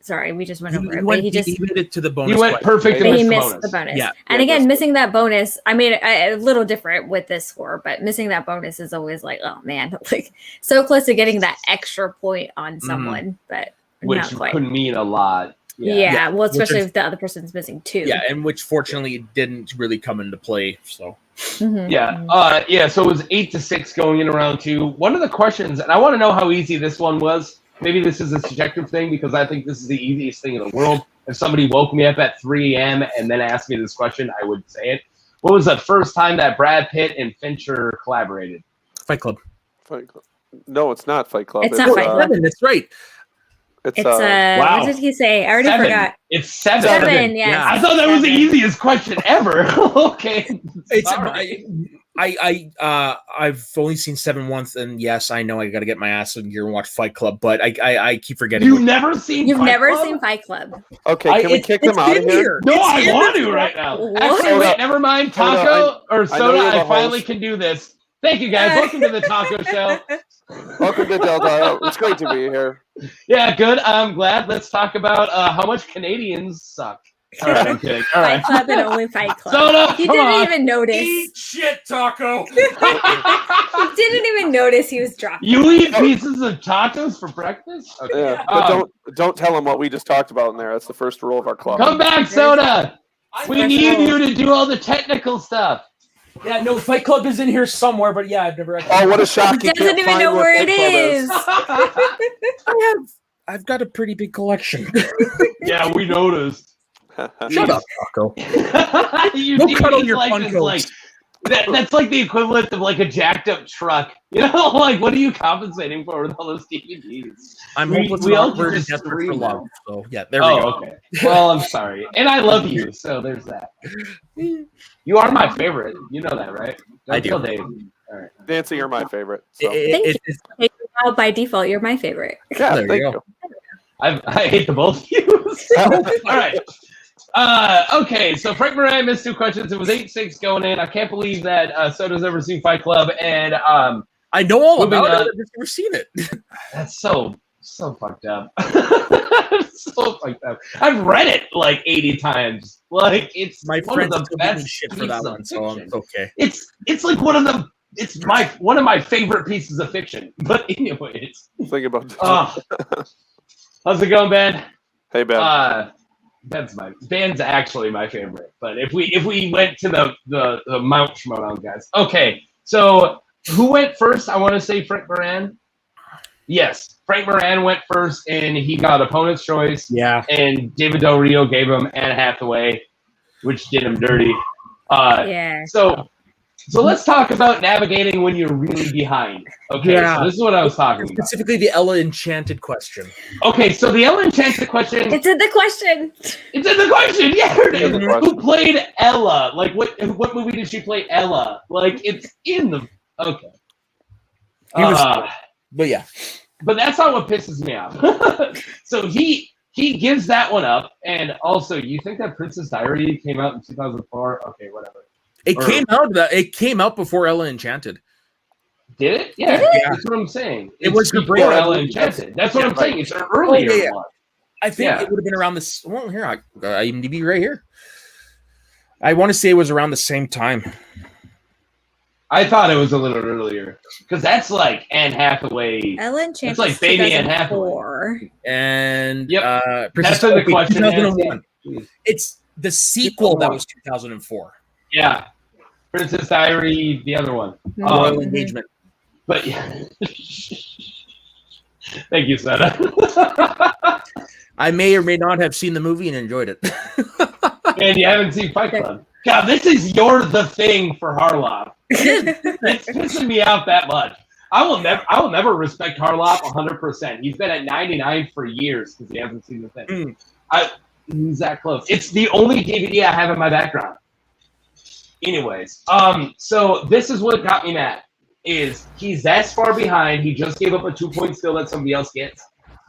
Sorry, we just went over it. He made it to the bonus. He went perfect. But he missed the bonus. Yeah. And again, missing that bonus. I mean, a little different with this score, but missing that bonus is always like, oh man, like so close to getting that extra point on someone. But which Not quite. could mean a lot. Yeah, well, Which especially is- if the other person's missing too. Yeah, and which fortunately didn't really come into play. So Mhm. Yeah. So it was 8-6 going in round 2. One of the questions, and I want to know how easy this one was. Maybe this is a subjective thing because I think this is the easiest thing in the world. If somebody woke me up at 3 a.m. and then asked me this question, I would say it. What was the first time that Brad Pitt and Fincher collaborated? Fight Club. Fight Club. No, it's not Fight Club. It's not Fight Club. That's right. It's Wow. What did he say? I already 7. forgot. It's 7. 7, yes. Yeah. I thought that was the 7. easiest question ever. Okay. It's Sorry. I've only seen 7 once, and yes, I know I got to get my ass in gear and watch Fight Club, but I keep forgetting. You've never seen You've Fight never Club? seen Fight Club. Okay, can we kick them out of here? No, It's I in want this to right now. What? Actually, wait, never mind. Hold on, Taco or I know Soda, you're the I finally host. can do this. Thank you, guys. Welcome to the Taco Show. Welcome to Delta. It's great to be here. Yeah, good. I'm glad. Let's talk about how much Canadians suck. All right, I'm kidding. All Fight right. Club and only Fight Club. Soda, He come didn't on. even notice. Eat shit, Taco. He didn't even notice he was dropping. You eat pieces of tacos for breakfast? Okay. Yeah, but don't tell them what we just talked about in there. That's the first rule of our club. Come back, Soda. We First need rule. you to do all the technical stuff. Yeah, no, Fight Club is in here somewhere, but yeah, I've never. Oh, what a shock! He You doesn't can't even find know where it Fight Club is. I've got a pretty big collection. Yeah, we noticed. Shut up, Taco. You Go need cuddle these, your like, Funkos. this, like that's like the equivalent of like a jacked up truck. You know, like what are you compensating for with all those DVDs? I'm We- hopeless we all and awkward and just desperate scream for love. now. So yeah, there we go. Okay. Well, I'm sorry, and I love you, so there's that. You are my favorite. You know that, right? Don't I do. tell Dave. All right. Nancy, you're my favorite. So. Thank It- you. Hey, now, by default, you're my favorite. Yeah, There you thank go. you. I hate the both of you. All right. Okay, so Frank Moran missed 2 questions. It was 8-6 going in. I can't believe that Soda's ever seen Fight Club, and I know all Moving about on. it. I've just never seen it. that's so fucked up. So fucked up. I've read it like 80 times. Like it's My one friends of the still give me best shit for pieces that of one, so fiction. it's okay. It's like one of my favorite pieces of fiction. But anyways, Think about this. how's it going, Ben? Hey, Ben. Ben's actually my favorite. But if we went to the Mount Schmoedown guys, okay. So who went first? I want to say Frank Moran. Yes, Frank Moran went first, and he got opponent's choice. Yeah. And David Del Rio gave him Anne Hathaway, which did him dirty. Yeah. So let's talk about navigating when you're really behind. Okay, Yeah. so this is what I was talking about. Specifically, the Ella Enchanted question. Okay, so the Ella Enchanted question. It's in the question. It's in the question. Yeah, here it It's in the is. question. Who played Ella? Like, what movie did she play Ella? Like, it's in the. Okay. He was- But yeah. But that's not what pisses me off. So he gives that one up, and also, you think that Princess Diary came out in 2004? Okay, whatever. It came out before Ella Enchanted. Did it? Yeah, Did it? that's what I'm saying. It was before before Ella Ella Enchanted. That's what Yeah, I'm saying. It's an earlier yeah. one. I think Yeah. it would have been around this. Well, here I IMDb right here. I want to say it was around the same time. I thought it was a little earlier because that's like Anne Hathaway. Ellen Chance. It's like Baby Anne Hathaway. 2004. And Yep. Princess That's in the Diary, question, 2001. Nancy. It's the sequel that was 2004. Yeah, Princess Diary, the other one. Royal Mhm. Engagement. But yeah. Thank you, Sada. I may or may not have seen the movie and enjoyed it. And you haven't seen Fight Club. God, this is the thing for Harloff. It's pissing me off that much. I will never respect Harloff 100%. He's been at 99 for years because he hasn't seen the thing. He's that close. It's the only DVD I have in my background. Anyways, so this is what got me mad. Is he's that far behind? He just gave up a 2-point steal that somebody else gets,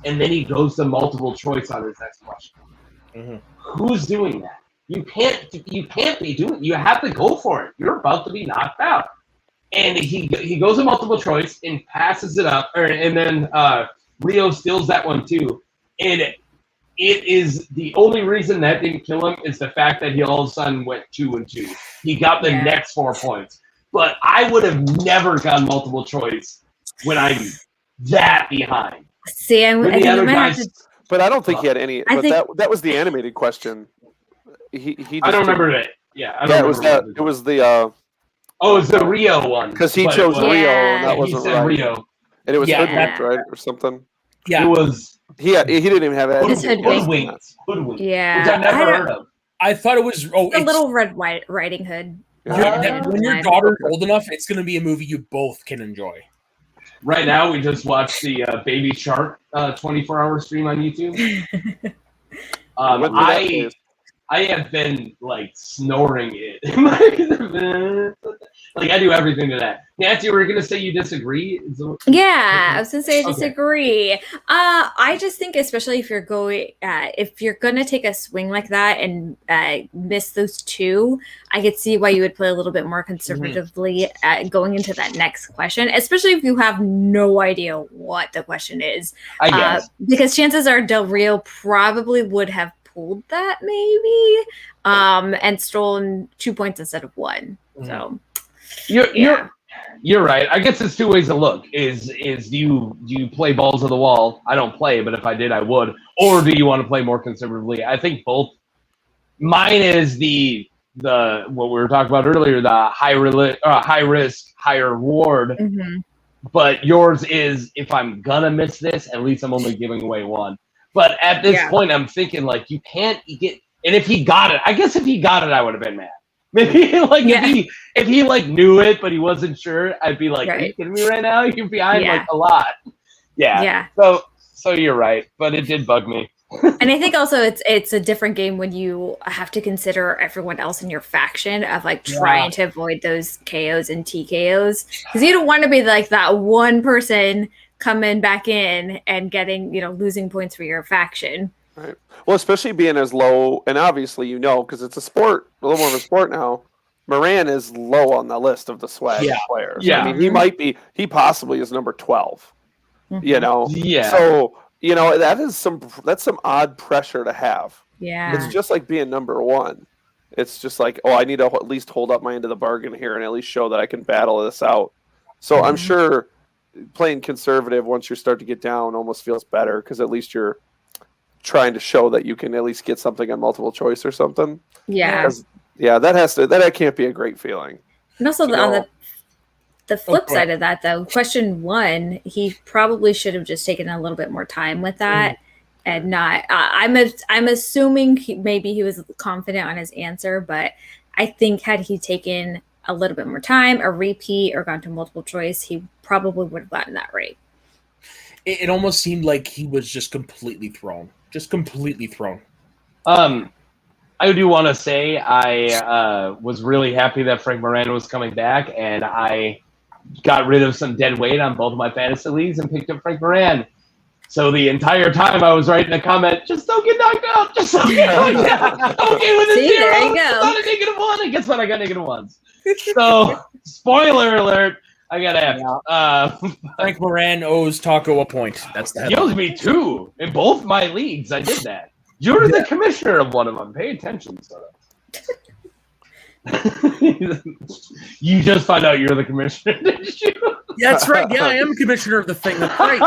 and then he goes to multiple choice on his next question. Mm-hmm. Who's doing that? You can't be doing it. You have to go for it. You're about to be knocked out. And he goes to multiple choice and passes it up, and then Rio steals that one too. And it is the only reason that didn't kill him is the fact that he all of a sudden went 2-2. He got the next 4 points. But I would have never gone multiple choice when I'm that behind. See, I When think the we other might have guys to But I don't think he had any. I But think- that was the animated question. He just I don't didn't- remember it. Yeah, I don't Yeah, remember it was that. what It was the Oh, it's the Rio one. because he but it chose was- Rio and Yeah. that He wasn't said right. Rio. And it was Yeah. hoodwinked, right, or something. Yeah, It was He didn't even have that. It's hoodwinked. Hoodwinked. Yeah. Which I've never I don't- heard of. I thought it was. Oh, The it's, Little Red Riding Hood. Yeah. when your daughter's old enough, it's going to be a movie you both can enjoy. Right now, we just watched the Baby Shark 24-hour stream on YouTube. When did that play? I have been like snoring it. Like I do everything to that. Nancy, we're gonna say you disagree? Yeah, I was gonna say I Okay. disagree. I just think, especially if you're gonna take a swing like that and miss those two, I could see why you would play a little bit more conservatively going into that next question, especially if you have no idea what the question is. I guess. Because chances are Del Rio probably would have pulled that maybe, and stolen 2 points instead of one. So. You're right. I guess it's two ways to look. Is do you play balls to the wall? I don't play, but if I did, I would. Or do you want to play more conservatively? I think both. Mine is the what we were talking about earlier, the high risk, high reward. Mm-hmm. But yours is, if I'm gonna miss this, at least I'm only giving away one. But at this point, I'm thinking like you can't get. And if he got it, I guess if he got it, I would have been mad. Maybe like if he like knew it but he wasn't sure, I'd be like, "Are you kidding me right now? You're behind like a lot." Yeah. So you're right, but it did bug me. And I think also it's a different game when you have to consider everyone else in your faction of like trying to avoid those KOs and TKOs, because you don't want to be like that one person coming back in and getting losing points for your faction. Right. Well, especially being as low, and obviously because it's a sport, a little more of a sport now. Moran is low on the list of the swag players. Yeah. I mean, he possibly is number 12. Mm-hmm. Yeah. So that's some odd pressure to have. Yeah. It's just like being number 1. It's just like, I need to at least hold up my end of the bargain here and at least show that I can battle this out. So I'm sure playing conservative once you start to get down almost feels better because at least you're trying to show that you can at least get something on multiple choice or something. Yeah. That can't be a great feeling. And also on the flip side of that, though, question 1, he probably should have just taken a little bit more time with that and not. I'm assuming maybe he was confident on his answer, but I think had he taken a little bit more time, a repeat, or gone to multiple choice, he probably would have gotten that right. It almost seemed like he was just completely thrown. I do want to say I was really happy that Frank Moran was coming back, and I got rid of some dead weight on both of my fantasy leagues and picked up Frank Moran. So the entire time I was writing a comment, just don't get knocked out. Just don't get knocked out. I'm okay with See, zero. there you go. It's not a -1. And guess what? I got -1s. So, spoiler alert, I got F. Frank Moran owes Taco a point. That's the He owes me 2 in both my leagues. I did that. You're the commissioner of one of them. Pay attention, Soda. You just found out you're the commissioner, did you? Yeah, that's right. Yeah, I am commissioner of the thing. That's right.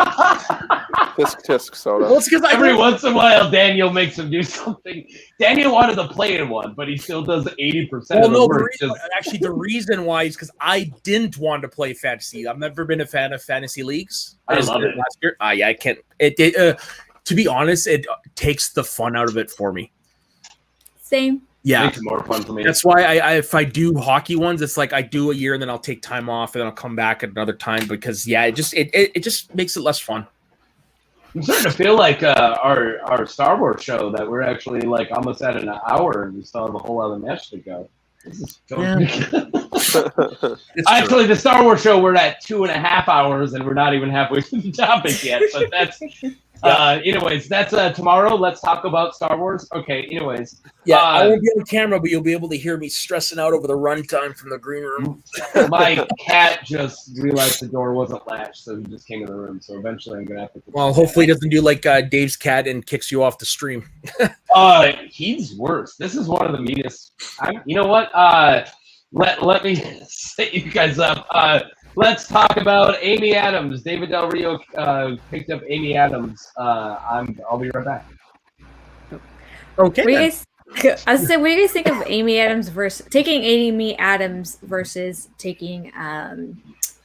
Tisk Soda. Well, it's because Every once in a while, Daniel makes him do something. Daniel wanted to play in one, but he still does 80% of the work. Actually, the reason why is because I didn't want to play fantasy. I've never been a fan of fantasy leagues. I love it. Last year, I can't. To be honest, it takes the fun out of it for me. Same. Yeah, Makes it more fun for me. that's why I if I do hockey ones, it's like I do a year and then I'll take time off and then I'll come back at another time because it just makes it less fun. I'm starting to feel like our Star Wars show that we're actually like almost at an hour and we still have a whole other match to go. This is going Actually, the Star Wars show, we're at 2.5 hours and we're not even halfway through the topic yet. But that's anyways, that's tomorrow. Let's talk about Star Wars. Okay, anyways. Yeah, I won't be on camera, but you'll be able to hear me stressing out over the runtime from the green room. My cat just realized the door wasn't latched, so he just came in the room. So eventually I'm going to have to... Well, hopefully he doesn't do like Dave's cat and kicks you off the stream. He's worse. This is one of the meanest... you know what? Let me set you guys up. let's talk about Amy Adams. David Del Rio picked up Amy Adams. I'll be right back. Okay. What do you guys? I was saying, what do you guys think of Amy Adams versus taking Amy Adams versus taking Anne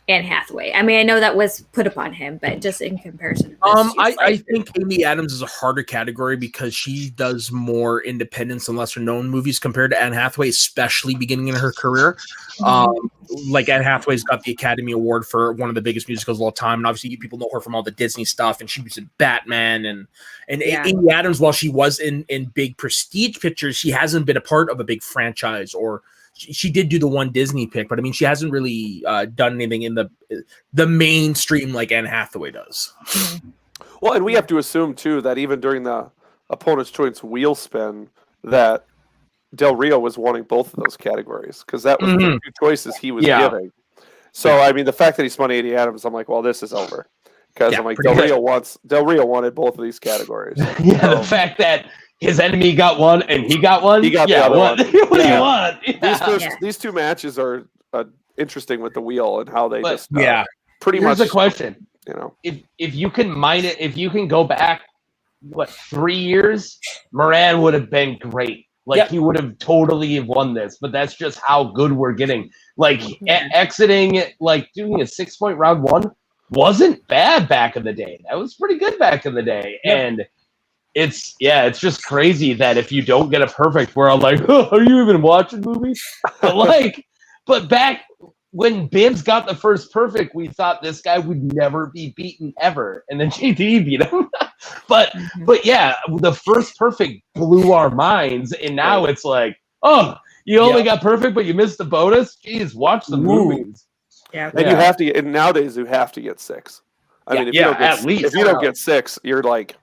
Hathaway? I mean, I know that was put upon him, but just in comparison. I think Amy Adams is a harder category because she does more independence and lesser known movies compared to Anne Hathaway, especially beginning in her career. Like Anne Hathaway's got the Academy Award for one of the biggest musicals of all time, and obviously people know her from all the Disney stuff, and she was in Batman and Amy Adams, while she was in big prestige pictures, she hasn't been a part of a big franchise, or she did do the one Disney pick, but I mean, she hasn't really done anything in the mainstream like Anne Hathaway does. Well, and we have to assume too that even during the opponent's choice wheel spin, that Del Rio was wanting both of those categories because that was the two choices he was giving. So I mean, the fact that he spun 80 Adams, I'm like, well, this is over because I'm like, Del Rio wanted both of these categories. The fact that his enemy got one and he got one. He got the other one. What do you want? These two matches are interesting with the wheel and how they pretty Here's much. the question: if you can mine it, if you can go back, 3 years, Moran would have been great. He would have totally won this, but that's just how good we're getting. Exiting, doing a 6-point round one wasn't bad back in the day. That was pretty good back in the day, and. It's just crazy that if you don't get a perfect, we're all like, are you even watching movies? But back when Bibbs got the first perfect, we thought this guy would never be beaten ever, and then JD beat him. but yeah, the first perfect blew our minds, and now it's like, oh, you only got perfect, but you missed the bonus. Jeez, watch the movies. Yeah, and you have to. And nowadays, you have to get 6. I mean, if you don't get 6, you're like.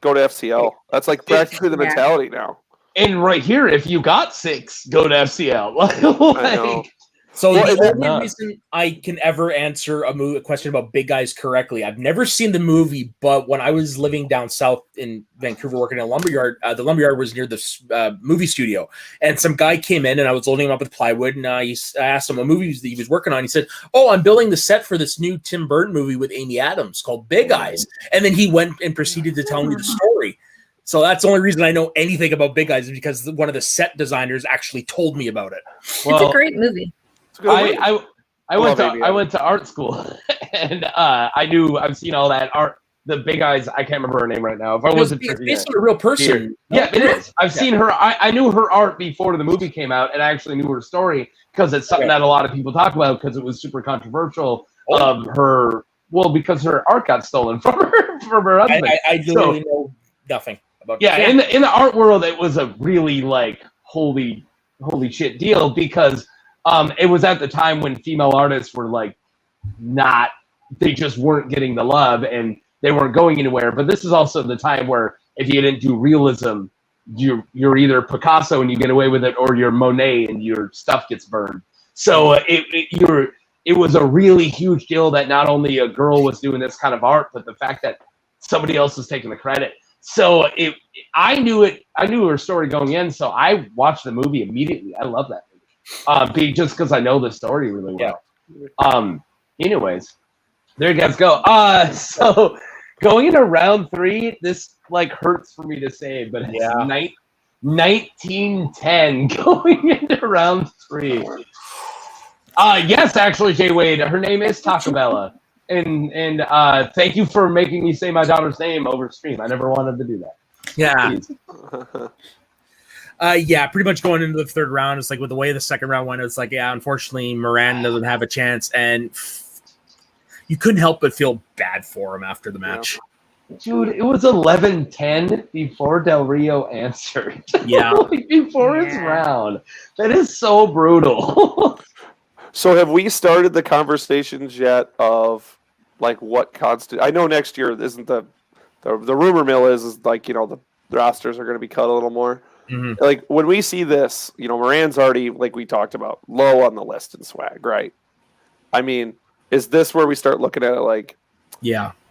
Go to FCL. That's practically the mentality now. And right here, if you got 6, go to FCL. So the only reason I can ever answer a question about Big Guys correctly, I've never seen the movie, but when I was living down south in Vancouver working in a lumberyard, the lumberyard was near the movie studio, and some guy came in and I was loading him up with plywood, and I asked him what movies that he was working on. He said, "Oh, I'm building the set for this new Tim Burton movie with Amy Adams called Big Eyes," and then he went and proceeded to tell me the story. So that's the only reason I know anything about Big Eyes is because one of the set designers actually told me about it. It's a great movie. I went to art school, and I've seen all that art. The Big Eyes, I can't remember her name right now. If I wasn't based on a real person. Yeah, it is. I've seen her. I knew her art before the movie came out, and I actually knew her story because it's something that a lot of people talk about because it was super controversial of her. Well, because her art got stolen from her husband. I literally know nothing about. Yeah, in the art world, it was a really holy shit deal because. It was at the time when female artists were they just weren't getting the love and they weren't going anywhere. But this is also the time where if you didn't do realism, you're either Picasso and you get away with it, or you're Monet and your stuff gets burned. So it was a really huge deal that not only a girl was doing this kind of art, but the fact that somebody else was taking the credit. So I knew her story going in, so I watched the movie immediately. I love that. Just because I know the story really well. Anyways, there you guys go. So going into round 3, this hurts for me to say, but it's 1910 going into round 3. Yes, actually, Jay Wade, her name is Taco Bella, and thank you for making me say my daughter's name over stream. I never wanted to do that. Yeah. Pretty much going into the third round, it's with the way the second round went, it's unfortunately, Moran doesn't have a chance, and you couldn't help but feel bad for him after the match. Dude, it was 11-10 before Del Rio answered. Yeah. Before his round. That is so brutal. So have we started the conversations yet of what constitutes? I know next year isn't the rumor mill is the rosters are going to be cut a little more. Mm-hmm. When we see this, Moran's already, we talked about, low on the list in swag, right? I mean, is this where we start looking at it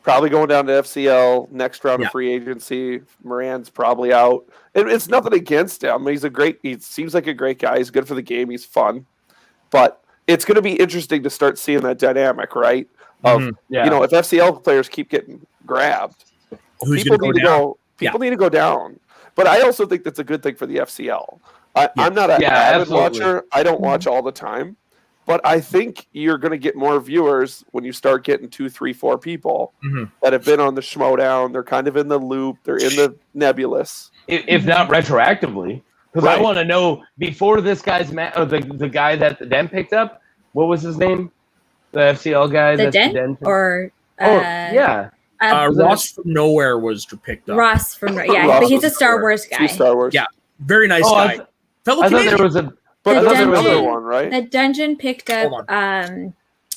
probably going down to FCL, next round of free agency, Moran's probably out. It's nothing against him. He seems like a great guy. He's good for the game. He's fun. But it's going to be interesting to start seeing that dynamic, right? Of Mhm. if FCL players keep getting grabbed, Who's people going need to to go down? go. People need to go down. But I also think that's a good thing for the FCL. I'm not an avid absolutely. watcher. I don't watch all the time. But I think you're going to get more viewers when you start getting 2, 3, 4 people Mhm. that have been on the Schmoedown. They're kind of in the loop. They're in the nebulous. If not retroactively, because I Right. want to know before this guy's or the guy that the Den picked up. What was his name? The FCL guy. The that Den picked- or yeah. Ross from Nowhere was picked up. Ross from Ross but he's a was Star Nowhere. Wars guy. He's Star Wars. Yeah. Very nice Oh, guy. Fellow I thought Canadian. there was a. But The there's dungeon- another one, right? The Dungeon picked Hold up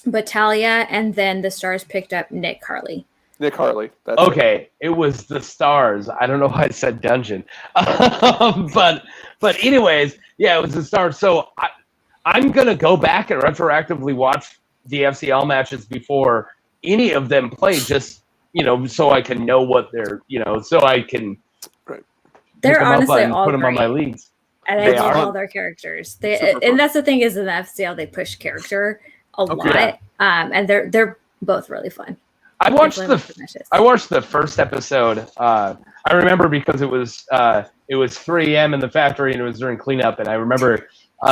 Battaglia, and then the Stars picked up Nick Harley. Nick Harley. That's Okay, it was the Stars. I don't know why I said Dungeon, but anyways, yeah, it was the Stars. So I'm gonna go back and retroactively watch the FCL matches before any of them play, just so I can know what they're, so I can. They're pick 'em up honestly and all put them on my great. leagues. And I They love are. all their characters. Super fun. And that's the thing is in the FCL they push character a lot, Yeah. and they're both really fun. I watched Definitely watch matches. I watched the first episode. I remember because it was 3 a.m. in the factory and it was during cleanup, and I remember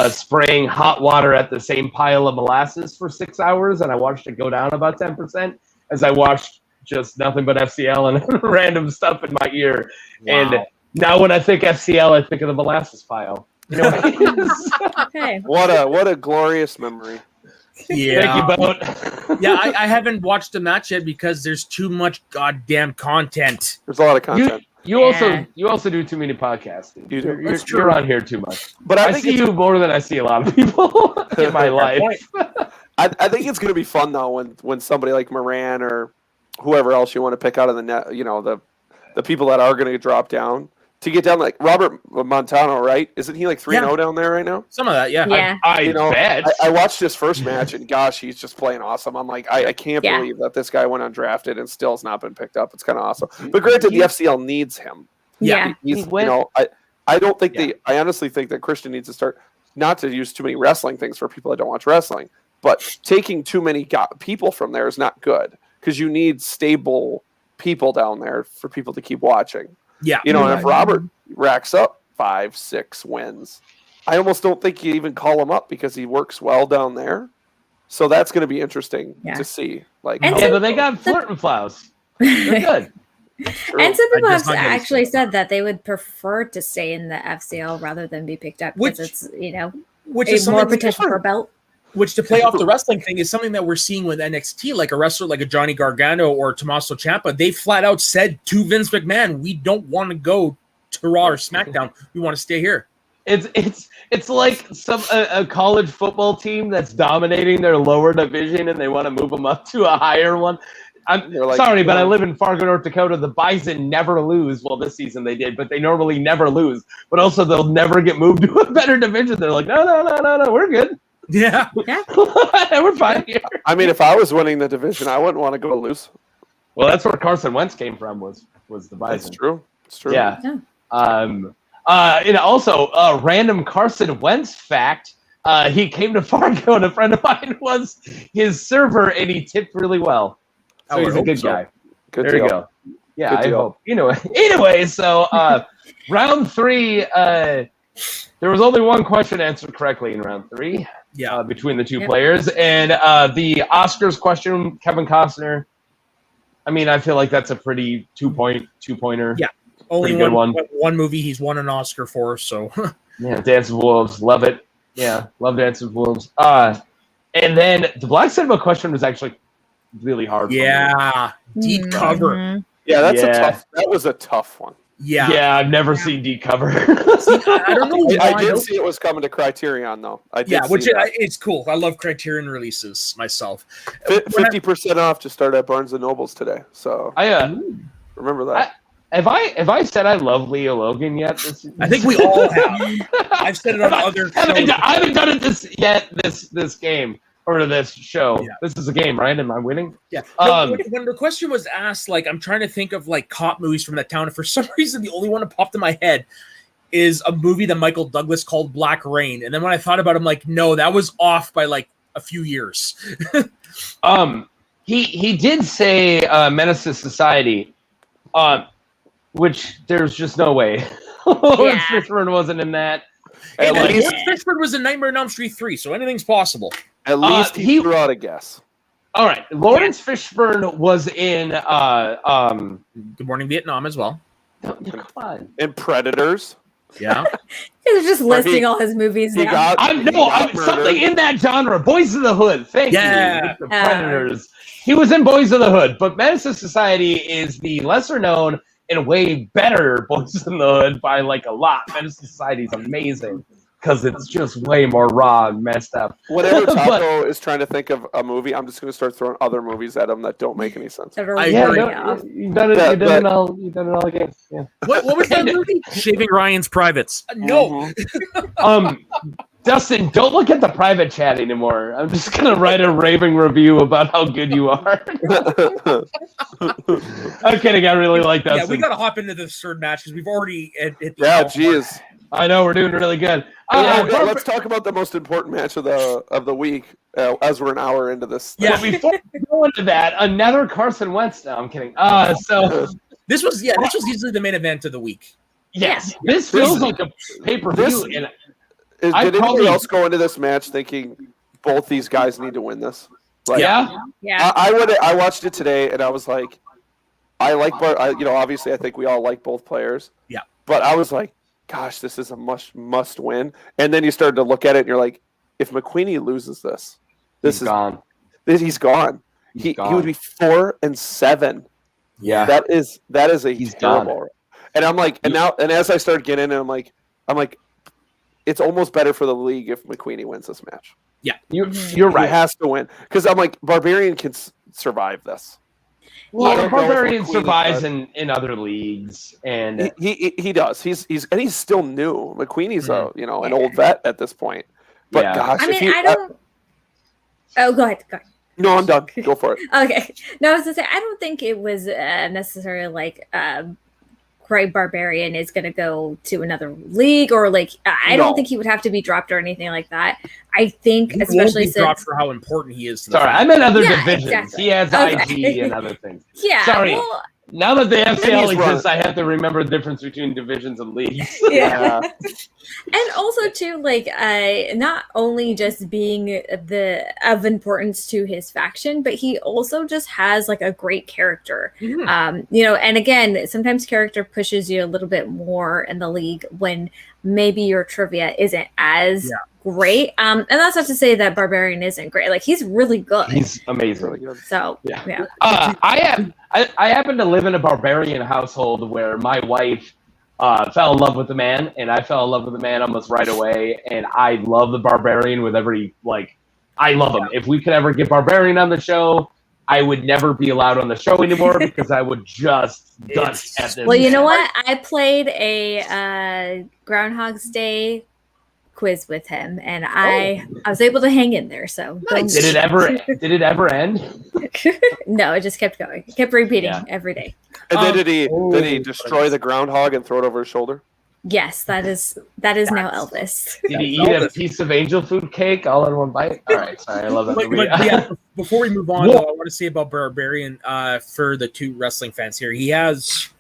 spraying hot water at the same pile of molasses for 6 hours, and I watched it go down about 10% as I watched just nothing but FCL and random stuff in my ear. Wow. And now when I think FCL, I think of the molasses pile. You know what I mean? Okay. what a glorious memory. Yeah. Thank you, Boat. Yeah, I haven't watched the match yet because there's too much goddamn content. There's a lot of content. You also do too many podcasts. You do. You're on here too much. But I think see you more than I see a lot of people in my life. I think it's going to be fun though when somebody like Moran or whoever else you want to pick out of the net, the people that are going to drop down to get down, like Robert Montano, right? Isn't he like 3-0 down there right now? Some of that, yeah. Yeah. I bet. I watched his first match and gosh, he's just playing awesome. I'm like, I can't Yeah. believe that this guy went undrafted and still has not been picked up. It's kind of awesome. But granted, the FCL needs him. Yeah. He's, He went- I don't think Yeah. I honestly think that Christian needs to start not to use too many wrestling things for people that don't watch wrestling, but taking too many people from there is not good because you need stable people down there for people to keep watching. Yeah. And if Robert racks up 5, 6 wins, I almost don't think you even call him up because he works well down there. So that's going to be interesting to see. Like, And Yeah, but they got Flirt and Flouse. They're good. true. And some people I have just not getting actually to said that they would prefer to stay in the FCL rather than be picked up because Which- it's Which is more something potential for a belt. Which, to play off the wrestling thing, is something that we're seeing with NXT, like a wrestler like a Johnny Gargano or Tommaso Ciampa. They flat out said to Vince McMahon, "We don't want to go to Raw or SmackDown. We want to stay here." It's like a college football team that's dominating their lower division and they want to move them up to a higher one. I'm They're like, sorry, but I well- live in Fargo, North Dakota. The Bison never lose. Well, this season they did, but they normally never lose. But also, they'll never get moved to a better division. They're like, no, we're good. Yeah. We're fine here. I mean, if I was winning the division, I wouldn't want to go lose. Well, that's where Carson Wentz came from. Was the Bison? That's true. It's true. Yeah. Yeah. And also, random Carson Wentz fact. He came to Fargo, and a friend of mine was his server, and he tipped really well. So I would he's a hope good so. guy. Good There deal. you go. Yeah, Good I deal. hope. Anyway, so round 3, there was only one question answered correctly in round 3 Yeah. between the two Yep. players. And the Oscars question, Kevin Costner, I mean, I feel like that's a pretty two-pointer. Yeah. Only Pretty good one movie he's won an Oscar for, so Yeah, Dance with Wolves, love it. Yeah, love Dance with Wolves. And then the Black Cinema question was actually really hard. for me. yeah. Deep cover. Mhm. Yeah, Yeah. that was a tough one. Yeah. Yeah, I've never seen deep cover. I don't know why. I did see it was coming to Criterion though. I did Yeah, see which that. it's cool. I love Criterion releases myself. 50% off to start at Barnes and Nobles today. So I remember that. have I said I love Leo Logan yet? I think we all have. I've said it on other shows. I haven't done it this game or this show. Yeah. This is a game, right? Am I winning? Yeah. Um, When the question was asked, like, I'm trying to think of like cop movies from that town, and for some reason, the only one that popped in my head is a movie that Michael Douglas called Black Rain. And then when I thought about it, I'm like, no, that was off by like a few years. He did say Menace to Society, which there's just no way. Lawrence Fishburne wasn't in that. Hey, At least- Lawrence Fishburne was in Nightmare on Elm Street 3, so anything's possible. At least he threw out a guess. All right, Lawrence Fishburne was in Good Morning Vietnam as well. come on. And Predators. Yeah. He's just listing he- all his movies He now. got I'm murdered. something in that genre. Boys of the Hood. Thank Yeah. you. The Predators. He was in Boys of the Hood, but Menace to Society is the lesser known and way better Boys in the Hood by like a lot. Menace to Society is amazing because it's just way more raw and messed up. Whenever But- Taco is trying to think of a movie, I'm just going to start throwing other movies at him that don't make any sense. That are I really agree. off. You've done it. Yeah, You've done it all. You've done it all again. Yeah. What was that movie? Shaving Ryan's Privates. No. Mhm. Dustin, don't look at the private chat anymore. I'm just gonna write a raving review about how good you are. I'm kidding. I really like Dustin. Yeah, we got to hop into this third match because we've already hit the Yeah, hour mark. geez. I know we're doing really good. Let's talk about the most important match of the week as we're an hour into this. Yeah. But before we go into that, another Carson Wentz. No, I'm kidding. So This was easily the main event of the week. yes, this feels like a pay-per-view. And Did I anybody probably- else go into this match thinking both these guys need to win this? Like, yeah, Yeah. I watched it today and I was like, obviously I think we all like both players. Yeah. But I was like, gosh, this is a must win. And then you started to look at it and you're like, if McQueenie loses this, he's gone. he's gone. He would be 4-7. Yeah, That is a He's terrible. And I'm like, and as I started getting in, I'm like, it's almost better for the league if McQueenie wins this match. you're He right. has to win because I'm like, Barbarian can survive this. Well, I don't know if Barbarian McQueenie survives does. in other leagues, and He does. He's still new. McQueenie's an old vet at this point. But Yeah. gosh, I if mean, he, I don't. Oh, go ahead. Go ahead. no, I'm done. Go for it. Okay. No, I was gonna say I don't think it was necessarily like Great Barbarian is gonna go to another league or like I No. don't think he would have to be dropped or anything like that. I think He won't especially be dropped since for how important he is to the sorry, franchise. I meant other Yeah, divisions. exactly. He has Okay. IG and other things. yeah. Sorry. Well, Now that the FCL he's exists, run- I have to remember the difference between divisions and leagues. yeah. And also too, like not only just being of importance to his faction, but he also just has like a great character. Mhm. And again, sometimes character pushes you a little bit more in the league when maybe your trivia isn't as great. And that's not to say that Barbarian isn't great. Like he's really good. He's amazing. Really good. So Yeah. yeah. I happen to live in a barbarian household where my wife fell in love with the man, and I fell in love with the man almost right away. And I love the barbarian with I love him. If we could ever get Barbarian on the show, I would never be allowed on the show anymore because I would just gut at this. Well, you know what? I played a Groundhog's Day quiz with him, and I was able to hang in there. So Nice. Did it ever end? no, it just kept going. It kept repeating Yeah. every day. And then did he Oh, destroy the groundhog and throw it over his shoulder? Yes, that is now Elvis. Did he eat a piece of angel food cake all in one bite? All right, sorry, I love that But, movie. but yeah, before we move on, though, I want to say about Barbarian for the two wrestling fans here. He has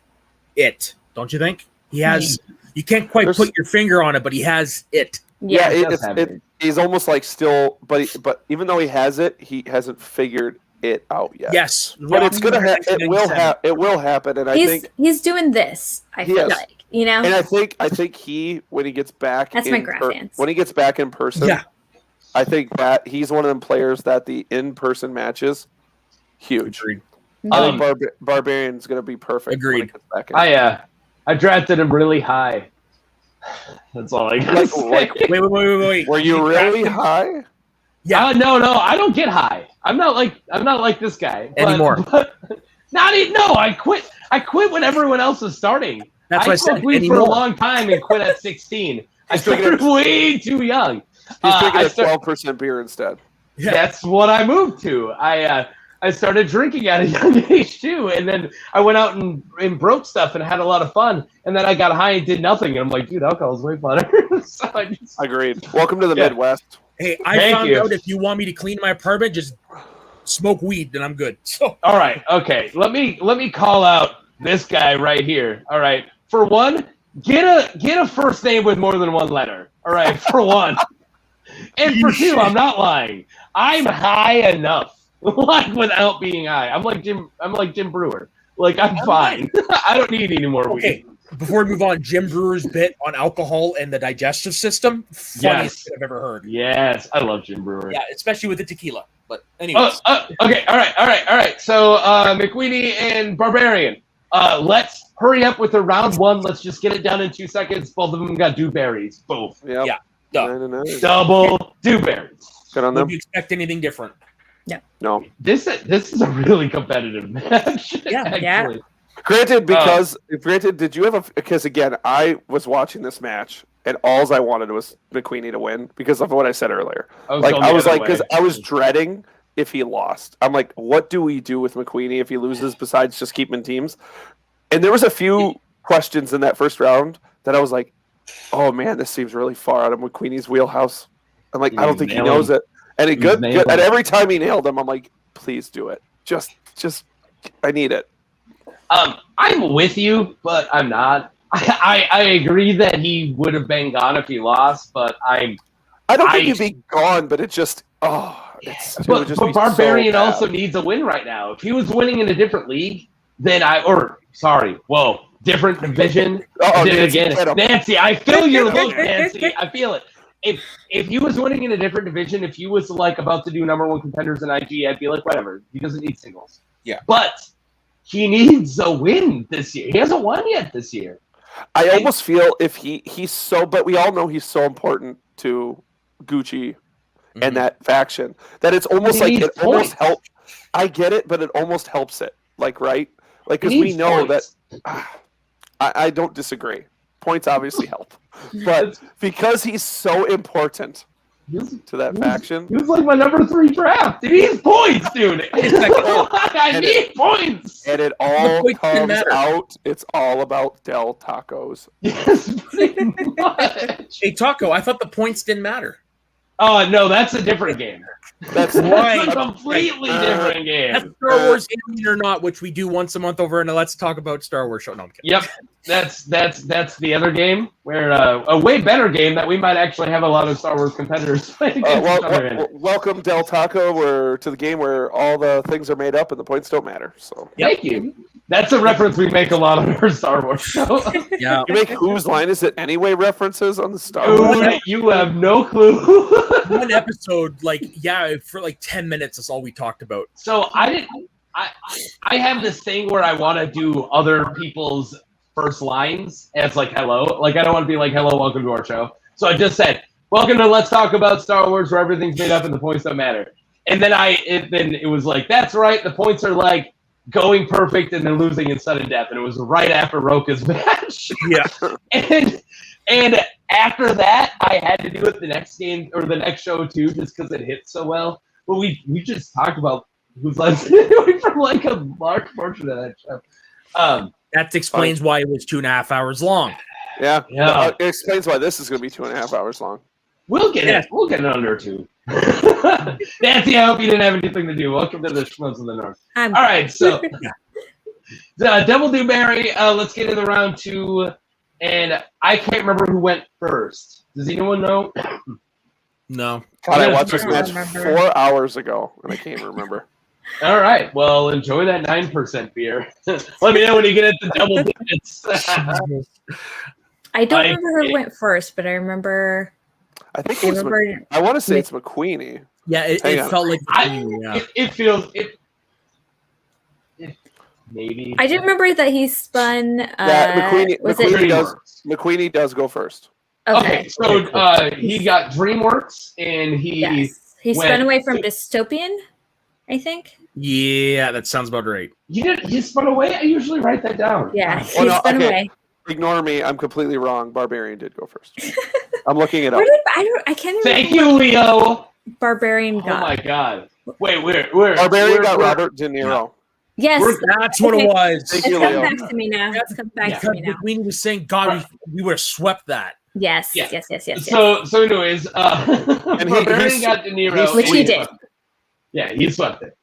it, don't you think? He has. You can't quite There's- put your finger on it, but he has it. Yeah. He does have it. He's almost like still, but even though he has it, he hasn't figured it out yet. Yes, But it's gonna it will happen, and I think he's doing this. I feel Yes. like and I think he when he gets back That's my graph fans. when he gets back in person, Yeah. I think that he's one of them players that the in-person matches huge. Agreed. I think Barbarian's going to be perfect. When Agreed. he gets back in. I drafted him really high. That's all I got. Like, Wait. were you really high? Yeah. No, I don't get high. I'm not like this guy Anymore. I quit. I quit when everyone else was starting. That's I what I said. smoked weed for a Anymore. long time and quit at 16. I He's drinking started way too young. He's drinking I a start- 12% beer instead. Yeah. That's what I moved to. I started drinking at a young age too, and then I went out and broke stuff and had a lot of fun. And then I got high and did nothing. And I'm like, dude, alcohol's way funner. So I just, Agreed. Welcome to the Yeah. Midwest. Hey, I Thank found you. out if you want me to clean my apartment, just smoke weed, then I'm good. So All right, okay. Let me call out this guy right here. All right. For one, get a first name with more than one letter. All right, for one. And for two, I'm not lying. I'm high enough. Like without being high. I'm like Jim Brewer. Like I'm fine. I don't need any more okay, weed. before we move on, Jim Brewer's bit on alcohol and the digestive system, funniest Yes. thing I've ever heard. Yes, I love Jim Brewer. Yeah, especially with the tequila. But anyways. Okay, all right. So McQueenie and Barbarian. Let's hurry up with the round one. Let's just get it done in 2 seconds. Both of them got dewberries. Both. Yep. Yeah. Duh. 9-9. Double dewberries. Good on Would them. you expect anything different? No. This is a really competitive match. Yeah. actually. Granted, did you have a? Because again, I was watching this match, and all I wanted was McQueenie to win because of what I said earlier. I Was dreading if he lost. I'm like, what do we do with McQueenie if he loses besides just keep him in teams? And there was a few questions in that first round that I was like, oh man, this seems really far out of McQueenie's wheelhouse. I'm like, I don't think he knows it. And good. And every time he nailed him, I'm like, please do it. Just, I need it. I'm with you, but I'm not. I agree that he would have been gone if he lost, but I don't think he'd be gone, but it just, But Barbarian also needs a win right now. If he was winning in a different league, then different division. Nancy, I feel your look, Nancy. I feel it. If he was winning in a different division, if he was like about to do number one contenders in IG, I'd be like, whatever. He doesn't need singles. Yeah. But he needs a win this year. He hasn't won yet this year. I almost feel if he's so, but we all know he's so important to Gucci and that faction that it's almost like it almost helps. I get it, but it almost helps it. Like, right? Like, because we know that I don't disagree. Points obviously help. But because he's so important to that faction. He was like my number 3 draft. He needs points, dude. I need points. And it all comes out. It's all about Del Tacos. Yes, pretty much. Hey, Taco, I thought the points didn't matter. Oh, no, that's a different game. That's right. A completely different game. That's Star Wars Alien or Not, which we do once a month over in a Let's Talk About Star Wars show. No, I'm kidding. Yep. That's the other game where a way better game that we might actually have a lot of Star Wars competitors playing. Welcome, Del Taco, to the game where all the things are made up and the points don't matter. So Thank you. That's a reference we make a lot on our Star Wars show. Yeah. You make Whose Line Is It Anyway references on the Star Wars. You have no clue. One episode, for 10 minutes, that's all we talked about. So I have this thing where I want to do other people's first lines as like hello. Like I don't want to be like hello, welcome to our show. So I just said, welcome to Let's Talk About Star Wars, where everything's made up and the points don't matter. And then it was like, that's right, the points are like going perfect and then losing in sudden death. And it was right after Roka's match. Yeah. And after that, I had to do it the next game or the next show too, just because it hit so well. But we just talked about Whose Line Is It from like a large portion of that show. That explains why it was 2.5 hours long. Yeah. It explains why this is going to be 2.5 hours long. We'll get it. We'll get it under 2. Nancy, I hope you didn't have anything to do. Welcome to the Schmoes of the North. All right, so Double Dewberry. Let's get into round 2. And I can't remember who went first. Does anyone know? No. God, I watched this match 4 hours ago, and I can't remember. All right. Well, enjoy that 9% beer. Let me know when you get at the double digits. I don't remember who went first, but I remember. I think it was. I want to say it's McQueenie. Yeah, it felt like it feels it. Maybe. I do remember that he spun. McQueenie does go first. Okay, so he got DreamWorks, and he spun away from Dystopian, I think. Yeah, that sounds about right. You spun away? I usually write that down. Yeah, he spun away. Ignore me. I'm completely wrong. Barbarian did go first. I'm looking it up. I can't remember. Thank you, Leo. Barbarian got. Oh my God! Wait, where? Barbarian got Robert De Niro. Yes, that's what it was. It's coming back to me now. It's coming back to me now. McQueen was saying, God, we would have swept that. Yes. Yeah. Yes. So anyways, Barbarian got De Niro, Which he did. Yeah, he swept it.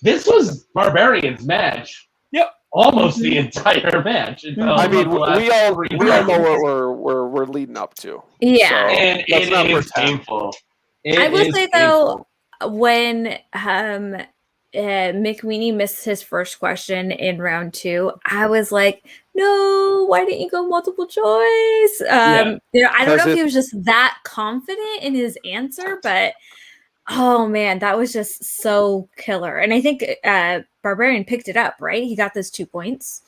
This was Barbarian's match. Yep. Almost the entire match. I mean, we all know what we're leading up to. Yeah. So And let's not it is pretend. painful. I will say though, when McWeeny missed his first question in round 2, I was like, no, why didn't you go multiple choice? I don't know if he was just that confident in his answer, but oh man, that was just so killer. And I think Barbarian picked it up, right? He got those 2 points.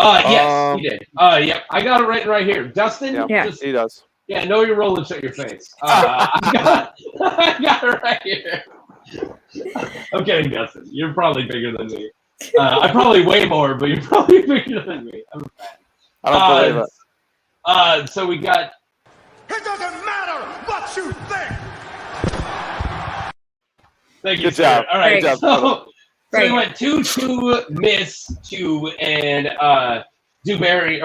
Yes, he did. Yeah, I got it right here. Dustin, he does. Yeah, know your role and shut your face. I got it right here. I'm kidding, Dustin. You're probably bigger than me. I probably way more, but you're probably bigger than me. I'm a fan. I don't believe it. So we got. It doesn't matter what you think. Thank you, Good job. All right. Good job. So we went 2-2, miss 2, and Dewberry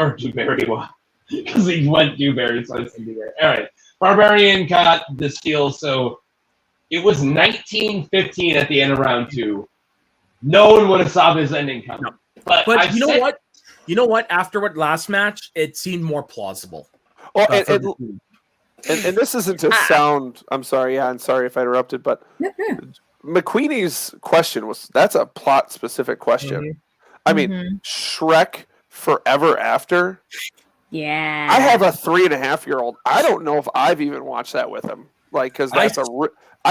because he went Dewberry, so I said Dewberry. All right. Barbarian got the steal, so it was 19-15 at the end of round 2. No one would have saw this ending coming. But you know what? You know what? After what last match, it seemed more plausible. Well, and this isn't to sound. I'm sorry. Yeah, I'm sorry if I interrupted, but McQueenie's question that's a plot specific question. Mm-hmm. I mean, Shrek Forever After. Yeah. I have a 3.5-year-old. I don't know if I've even watched that with him. Like, because that's I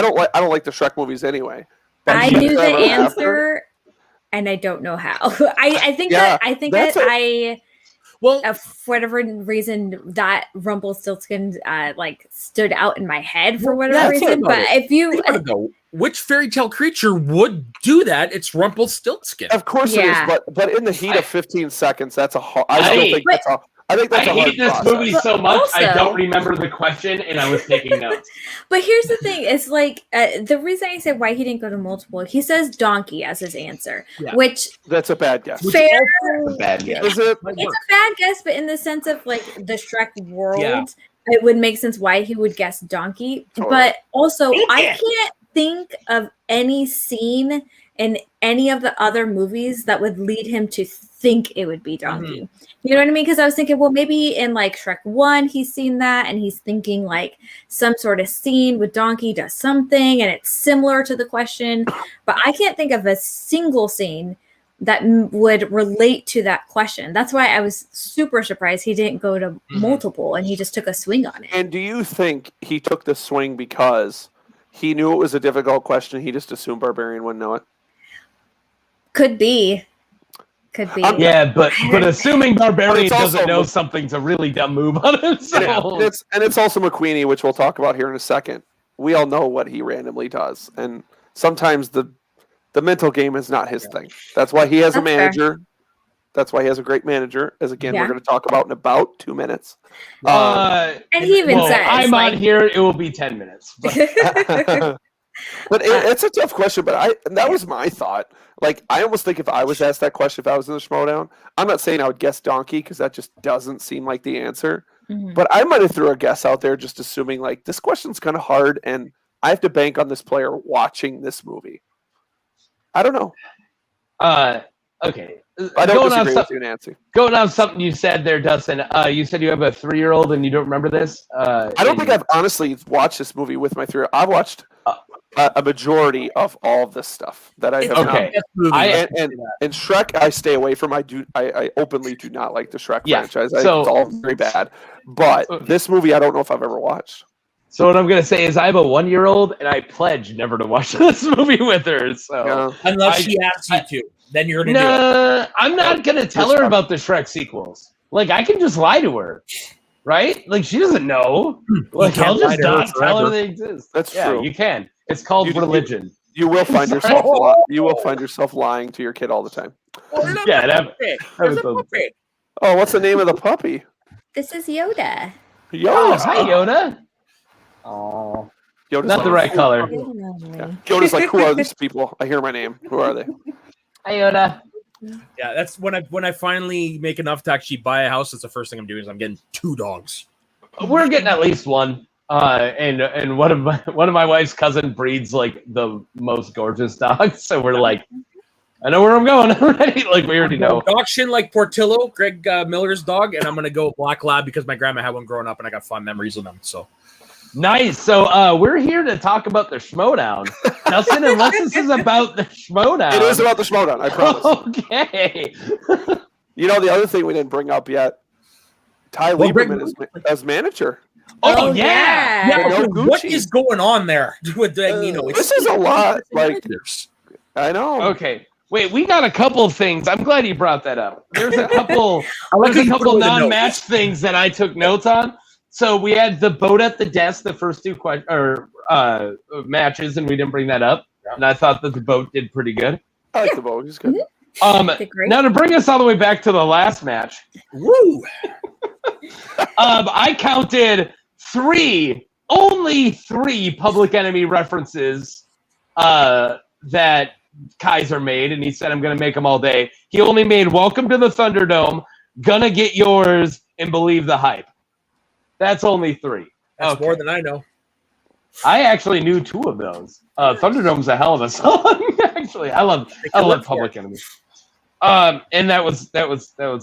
don't like the Shrek movies anyway. But I knew the answer, and I don't know how. I think for whatever reason that Rumpelstiltskin stood out in my head for whatever reason. But if you which fairy tale creature would do that? It's Rumpelstiltskin. Of course it is, but in the heat of 15 seconds, that's a hard. I hate this movie so much. Also, I don't remember the question, and I was taking notes. But here's the thing: it's like the reason I said why he didn't go to multiple. He says donkey as his answer, which that's a bad guess. Fair, a bad guess. Is it? It's a bad guess, but in the sense of like the Shrek world, it would make sense why he would guess donkey. Totally. But also, I can't think of any scene in any of the other movies that would lead him to think it would be donkey. Mm-hmm. You know what I mean? Because I was thinking, well, maybe in like Shrek 1, he's seen that and he's thinking like some sort of scene with donkey does something and it's similar to the question. But I can't think of a single scene that would relate to that question. That's why I was super surprised he didn't go to multiple and he just took a swing on it. And do you think he took the swing because he knew it was a difficult question? He just assumed Barbarian wouldn't know it? Could be. Yeah, but assuming Barbarian doesn't know something's a really dumb move on himself. And it's also McQueenie, which we'll talk about here in a second. We all know what he randomly does. And sometimes the mental game is not his thing. That's why he has a manager. Fair. That's why he has a great manager, as again we're going to talk about in about 2 minutes. And he even says, I'm on here, it will be 10 minutes. But it's a tough question, but that was my thought. Like, I almost think if I was asked that question, if I was in the Schmoedown, I'm not saying I would guess donkey because that just doesn't seem like the answer. Mm-hmm. But I might have threw a guess out there just assuming, like, this question's kind of hard and I have to bank on this player watching this movie. I don't know. Okay. I don't disagree with you, Nancy. Going on something you said there, Dustin. You said you have a 3-year-old and you don't remember this? I don't think I've honestly watched this movie with my 3-year-old. I've watched a majority of all of this stuff that I have. Okay. And Shrek, I stay away from. I openly do not like the Shrek franchise. I think it's all very bad. But this movie, I don't know if I've ever watched. So what I'm going to say is I have a 1-year-old and I pledge never to watch this movie with her. So unless she asks you to, then you're going to do it. I'm not going to tell her about the Shrek sequels. Like, I can just lie to her. Right? Like, she doesn't know. Like, I'll just not tell her they exist. That's true. You can. It's called religion. You will find yourself. You will find yourself lying to your kid all the time. Oh, what's the name of the puppy? This is Yoda. Yoda. Oh, hi, Yoda. Oh, Yoda's not the right color. Yeah. Yoda's like, who are these people? I hear my name. Who are they? Hi, Yoda. Yeah, that's when I finally make enough to actually buy a house. That's the first thing I'm doing is I'm getting 2 dogs. We're getting at least one. And one of my wife's cousin breeds like the most gorgeous dogs. So we're like, I know where I'm going already. Like we already know. Dachshund like Portillo, Greg Miller's dog, and I'm gonna go Black Lab because my grandma had one growing up, and I got fond memories of them. So Nice. So we're here to talk about the Schmoedown. Nelson, unless this is about the Schmoedown. It is about the Schmoedown, I promise. Okay. You know, the other thing we didn't bring up yet, Ty Lieberman as manager. Oh yeah. yeah, no okay, what Gucci. is going on there with the, This is a lot. Like, I know. Okay. Wait, we got a couple of things. I'm glad you brought that up. There's a couple like there's a how you put couple it with the non-match things that I took notes on. So we had the boat at the desk, the first 2 matches, and we didn't bring that up. And I thought that the boat did pretty good. I like the boat. He's good. Now to bring us all the way back to the last match. Woo! I counted only three Public Enemy references that Kaiser made, and he said, I'm going to make them all day. He only made Welcome to the Thunderdome, Gonna Get Yours, and Believe the Hype. That's only 3. That's more than I know. I actually knew 2 of those. Thunderdome's a hell of a song. Actually, I love Public Enemy. And that was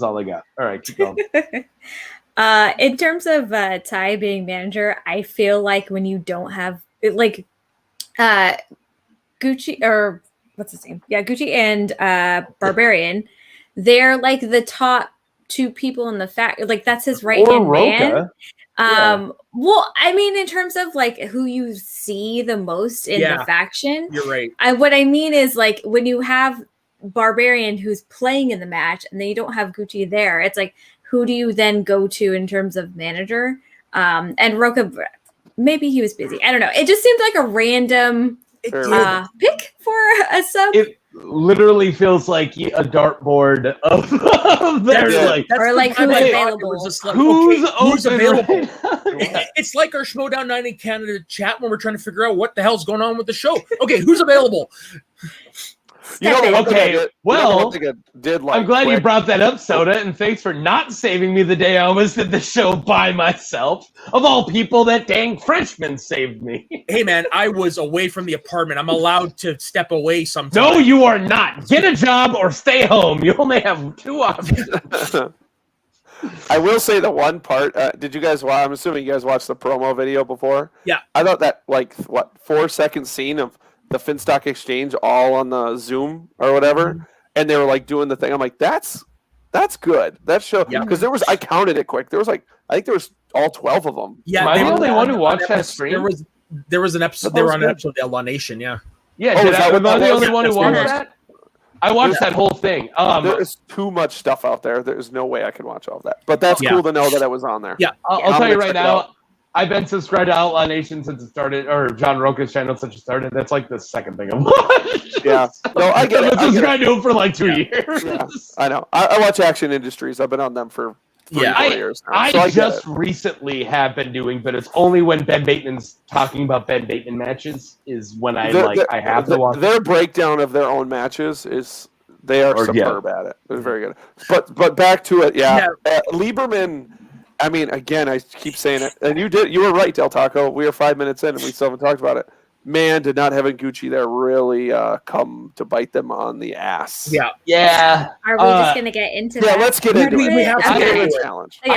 all I got. All right, keep going. In terms of Ty being manager, I feel like when you don't have like Gucci or what's his name? Yeah, Gucci and Barbarian, they're like the top 2 people in the like that's his right hand man. Well, I mean, in terms of like who you see the most in the faction, you're right. What I mean is like when you have Barbarian who's playing in the match and then you don't have Gucci there, it's like who do you then go to in terms of manager? And Roca, maybe he was busy. I don't know. It just seemed like a random pick for a sub. It literally feels like a dartboard of their or like who's available. Who's available? It's like our Schmoedown 90 Canada chat when we're trying to figure out what the hell's going on with the show. Okay, who's available? I'm glad you quick. brought that up, Soda, and thanks for not saving me the day I almost did the show by myself. Of all people, that dang Frenchman saved me. Hey, man, I was away from the apartment. I'm allowed to step away sometimes. No, you are not. Get a job or stay home. You only have 2 options. I will say the one part. Did you guys watch? I'm assuming you guys watched the promo video before. Yeah. I thought that 4-second scene of the Finstock Exchange all on the Zoom or whatever, and they were like doing the thing. I'm like, that's good. That show because I counted it quick. There was I think there was all 12 of them. Yeah, am I the only one who watched that stream? There was an episode. They were on an episode of the Outlaw Nation. Yeah. Yeah. Am I the only one who watched that? I watched that whole thing. There's too much stuff out there. There's no way I can watch all of that. But that's cool to know that it was on there. Yeah. I'll tell you right now. I've been subscribed to Outlaw Nation since it started, or John Roca's channel since it started. That's like the second thing I've watched. Yeah. No, I get it. I've been subscribed to him for like 2 years. Yeah, I know. I watch Action Industries. I've been on them for 4 years now. I just recently have been doing, but it's only when Ben Bateman's talking about Ben Bateman matches is when I have to watch. Their breakdown of their own matches is they are superb at it. They're very good. But back to it. Lieberman. I mean, again, I keep saying it, and you were right, Del Taco. We are 5 minutes in, and we still haven't talked about it. Man, did not having Gucci there really come to bite them on the ass. Yeah. Are we just gonna get into that? Yeah, let's get into it. We have to get into a it. challenge. Yeah,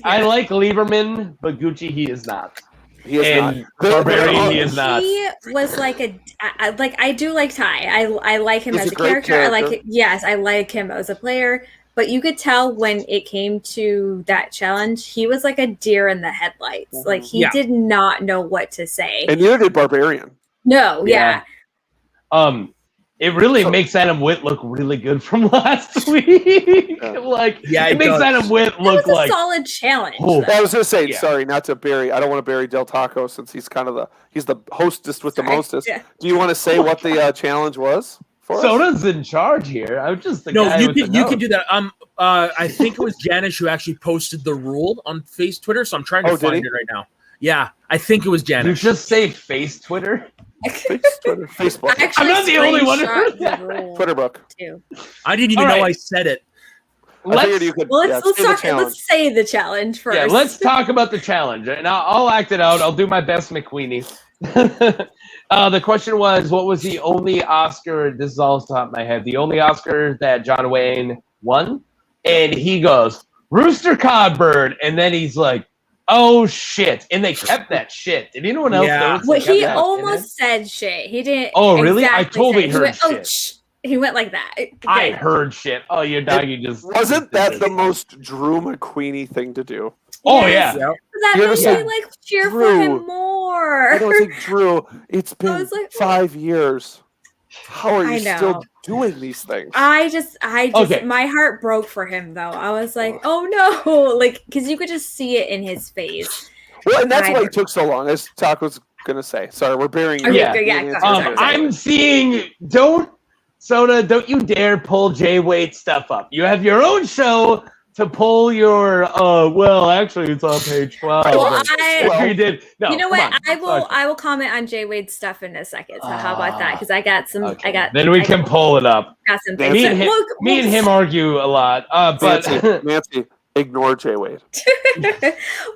I like Lieberman, but Gucci he is not. He is not. Barbarian, he is not. He was like I do like Ty. I like him as a character. I like him as a player. But you could tell when it came to that challenge, he was like a deer in the headlights. Like he did not know what to say. And neither did Barbarian. No, yeah. It really makes Adam Witt look really good from last week. It makes Adam Witt look like a solid challenge. I was gonna say, sorry, not to bury. I don't want to bury Del Taco since he's kind of he's the hostess with the mostest. Yeah. Do you want to say what the challenge was? Soda's in charge here. I'm just the guy you can do that. I think it was Janish who actually posted the rule on Twitter, so I'm trying to find it right now. Yeah, I think it was Janish. You just say Face Twitter. Twitter, Facebook, I actually I'm not the only one who heard screenshot that. the rule, Twitter book. too. I didn't even All know right. I said it. I figured you could. Well, yeah, let's say the talk. challenge. Let's say the challenge first. Yeah, let's talk about the challenge, and I'll act it out. I'll do my best, McQueenie. The question was, what was the only Oscar? This is all off the top of my head. The only Oscar that John Wayne won, and he goes Rooster Cogburn, and then he's like, "Oh shit!" And they kept that shit. Did anyone else Yeah. notice? Well, they kept he that almost said shit. He didn't. Oh, really? I exactly totally say it. heard He went, shit. Oh, shh. He went like that. I Good. heard shit. Oh, your doggy just Wasn't just that did the this. most Drew McQueenie thing to do? Oh Yes. yeah. Yep. That You're made just me like, like cheer for Drew, him more. I don't think Drew. It's been was like, 5 years. How are I you know. still doing these things? I just, Okay. my heart broke for him though. I was like, oh no, like, because you could just see it in his face. Well, and that's I why it don't- took so long, as Taco's gonna say. Sorry, we're burying Okay, Yeah. good, yeah, the go, answer. sorry. I'm seeing. Don't you dare pull Jay Wade stuff up. You have your own show to pull your. Well, actually, it's on page 12. Well, You did. No, you know come what? on. I will comment on Jay Wade's stuff in a second. So how about that? Because I got some. Okay. I got. Then we I can pull it up. got some Me things. and So Me and him argue a lot. But Nancy, ignore Jay Wade.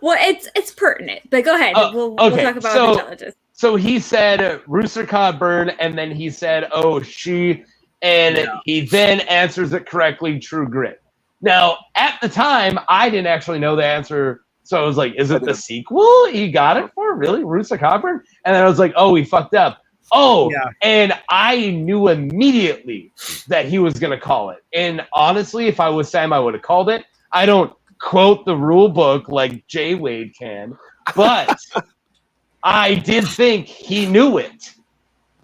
well, it's pertinent. But go ahead. We'll okay, talk about so- the challenges. so he said Rooster Cogburn, and then he said, "Oh, she," and he then answers it correctly. True Grit. Now, at the time, I didn't actually know the answer, so I was like, "Is it the sequel he got it for? Really, Rooster Cogburn?" And then I was like, "Oh, he fucked up." Oh, Yeah. and I knew immediately that he was gonna call it. And honestly, if I was Sam, I would have called it. I don't quote the rule book like Jay Wade can, but I did think he knew it.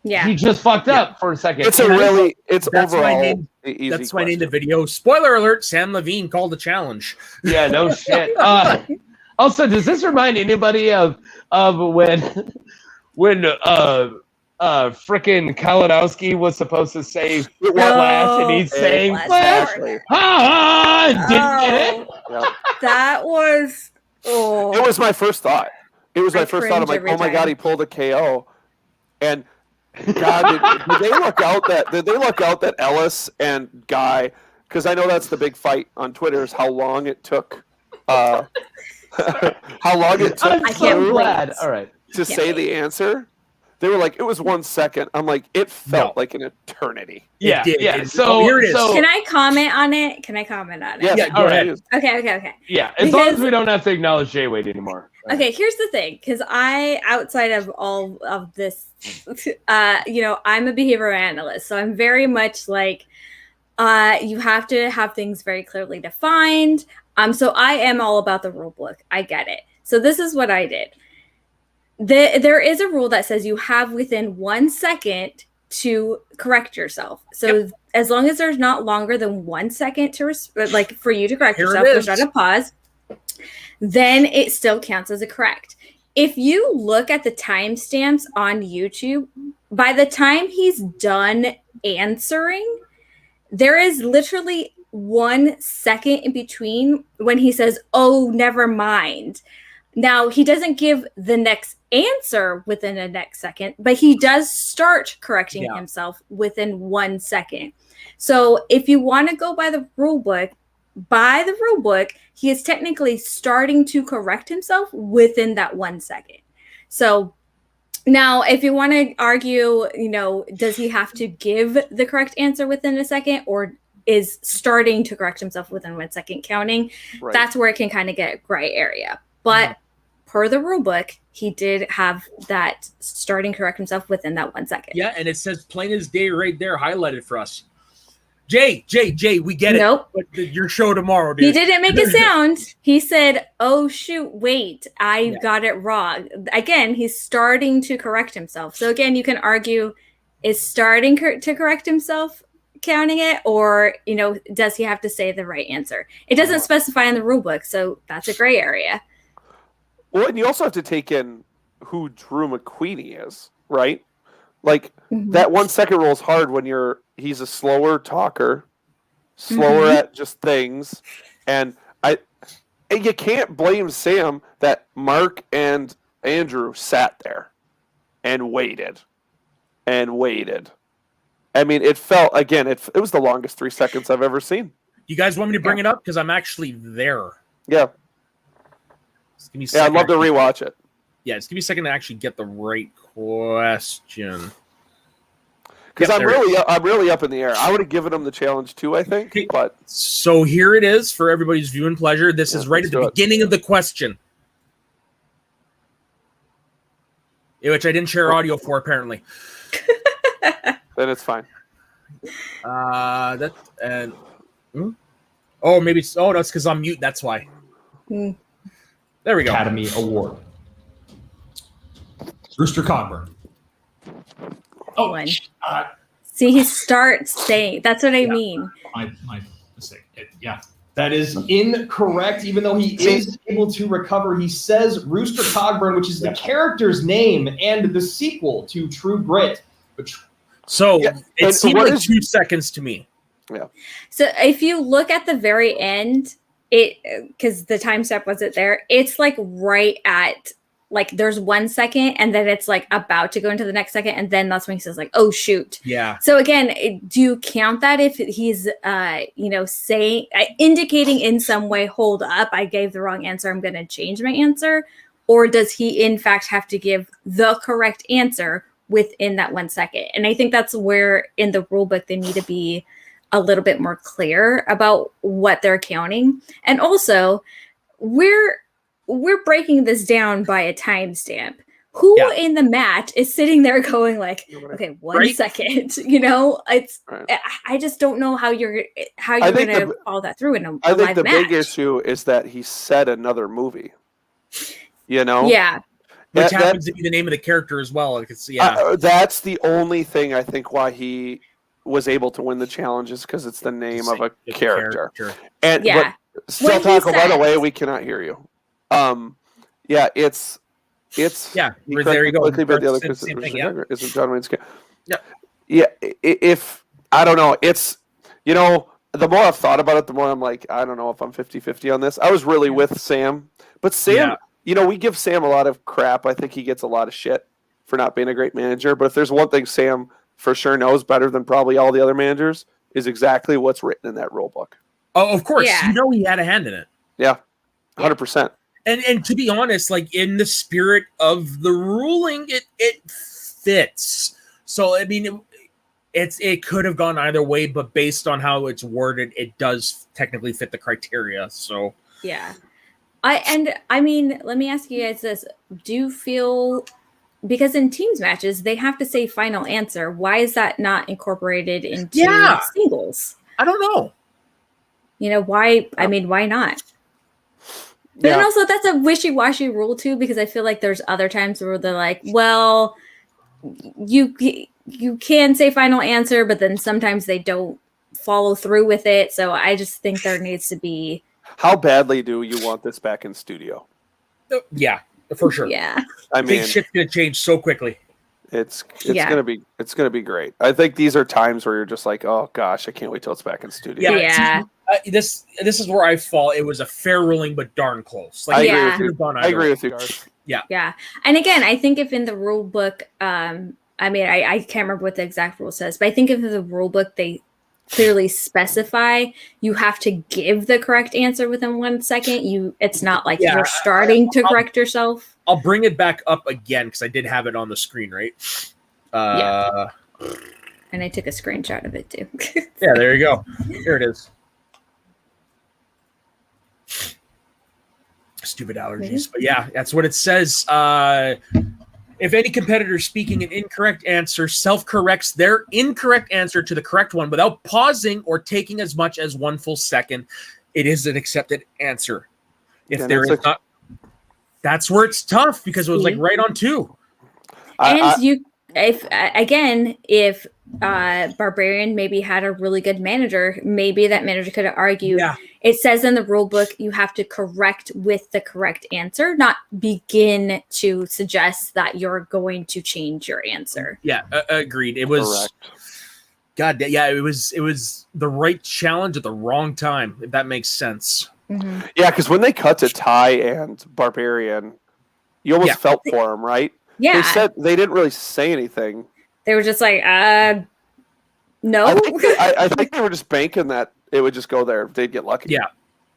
Yeah. He just fucked up for a second. It's a And I- really, it's That's why I overall named- easy. That's why I named the question. video. Spoiler alert: Sam Levine called the challenge. Yeah, no shit. Also, does this remind anybody of when frickin' Kalinowski was supposed to say Flash and he's saying Flash? Exactly. Didn't get it. Yeah. That was. Oh. It was my first thought. It was my I first thought. I'm cringe like, every oh my time. god, he pulled a KO. And God, did they look out that Ellis and Guy? Because I know that's the big fight on Twitter is how long it took. How long it took I'm I so can't wait. glad. All right. to Can't say wait. the answer. They were like, it was 1 second. I'm like, it felt No. like an eternity. Yeah, did. yeah. It- So oh, here it is. So, Can I comment on it? Yes, Yeah, go it ahead. is. Okay. yeah, as long as Because- we don't have to acknowledge Jay Wade anymore. Okay, here's the thing, because outside of all of this, I'm a behavioral analyst, so I'm very much like, you have to have things very clearly defined. So I am all about the rule book. I get it. So this is what I did. There is a rule that says you have within 1 second to correct yourself. So as long as there's not longer than 1 second for you to correct Here it yourself, there's is. not a pause, then it still counts as a correct. If you look at the timestamps on YouTube, by the time he's done answering, there is literally 1 second in between when he says, "Oh, never mind." Now, he doesn't give the next answer within the next second, but he does start correcting Yeah. himself within 1 second. So if you want to go by the rule book, he is technically starting to correct himself within that 1 second. So now, if you want to argue, does he have to give the correct answer within a second, or is starting to correct himself within 1 second counting? Right. That's where it can kind of get gray area. But per the rule book, he did have that starting correct himself within that 1 second. Yeah, and it says plain as day right there, highlighted for us. Jay, we get it. Nope. But your show tomorrow, dude. He didn't make a sound. He said, "Oh shoot, wait, I got it wrong." Again, he's starting to correct himself. So again, you can argue, is starting to correct himself counting it, or does he have to say the right answer? It doesn't specify in the rule book, so that's a gray area. Well, and you also have to take in who Drew McQueenie is, right? Like that 1 second rule is hard when he's a slower talker, slower at just things, and you can't blame Sam that Mark and Andrew sat there and waited and waited. I mean, it felt, again, it was the longest 3 seconds I've ever seen. You guys want me to bring it up? Because I'm actually there. Yeah. Just give me a Yeah, second. I'd love to rewatch it. Yeah, just give me a second to actually get the right question. Because Yep, I'm really up in the air. I would have given him the challenge too, I think. Okay. But So here it is for everybody's viewing pleasure. This is right at the beginning of the question, which I didn't share audio for apparently. then it's fine. Oh, maybe. Oh, no, it's because I'm mute. That's why. Mm. There we go. Academy Award. Rooster Cogburn. Oh, One. See, he starts saying, that's what I mean. My mistake. Yeah. That is incorrect, even though he is able to recover. He says Rooster Cogburn, which is the character's name and the sequel to True Grit. So it seemed like 2 seconds to me. Yeah. So if you look at the very end, because the time step wasn't there, it's like right at, like there's 1 second and then it's like about to go into the next second. And then that's when he says like, oh, shoot. Yeah. So again, do you count that if he's, saying, indicating in some way, hold up, I gave the wrong answer, I'm going to change my answer? Or does he in fact have to give the correct answer within that 1 second? And I think that's where in the rule book, they need to be a little bit more clear about what they're counting. And also we're breaking this down by a timestamp. Who in the match is sitting there going like, okay, 1 second, it's, I just don't know how you're going to follow that through in a I think live the match. big issue is that he said another movie, Yeah. Which happens to be the name of the character as well. That's the only thing I think why he was able to win the challenge is because it's the name of a character. And but still, Taco, by the way, we cannot hear you. It's there you go. Isn't John Wayne's character? Yeah. If I don't know, it's the more I've thought about it, the more I'm like, I don't know if I'm 50-50 on this. I was really with Sam, but Sam, we give Sam a lot of crap. I think he gets a lot of shit for not being a great manager. But if there's one thing Sam for sure knows better than probably all the other managers, is exactly what's written in that rule book. Oh, of course. Yeah. He had a hand in it. Yeah, 100%. And to be honest, like in the spirit of the ruling, it fits. So I mean, it could have gone either way, but based on how it's worded, it does technically fit the criteria. So yeah, I mean, let me ask you guys this: do you feel, because in teams matches they have to say final answer, why is that not incorporated into singles? I don't know. Why? I mean, why not? But then also that's a wishy-washy rule too, because I feel like there's other times where they're like, well, you can say final answer, but then sometimes they don't follow through with it. So I just think there needs to be. How badly do you want this back in studio? Yeah, for sure. Yeah. I mean, shit's gonna change so quickly. It's gonna be great. I think these are times where you're just like, oh gosh, I can't wait till it's back in studio. Yeah. This is where I fall. It was a fair ruling, but darn close. Like, I agree with you, Garth. Yeah. Yeah. And again, I think if in the rule book, I can't remember what the exact rule says, but I think if in the rule book they clearly specify you have to give the correct answer within 1 second. It's not like you're starting to correct yourself. I'll bring it back up again because I did have it on the screen, right? And I took a screenshot of it too. Yeah, there you go. Here it is. Stupid allergies. But yeah, that's what it says. If any competitor speaking an incorrect answer self-corrects their incorrect answer to the correct one without pausing or taking as much as 1 full second, it is an accepted answer. If there is not, that's where it's tough because it was like right on 2. If Barbarian maybe had a really good manager, maybe that manager could have argued. Yeah. It says in the rule book you have to correct with the correct answer, not begin to suggest that you're going to change your answer. Yeah, agreed. It was correct. It was the right challenge at the wrong time, if that makes sense. Mm-hmm. Yeah, because when they cut to Ty and Barbarian, you almost felt for him, right? Yeah. They didn't really say anything. They were just like, no. I think they were just banking that it would just go there. They'd get lucky. Yeah.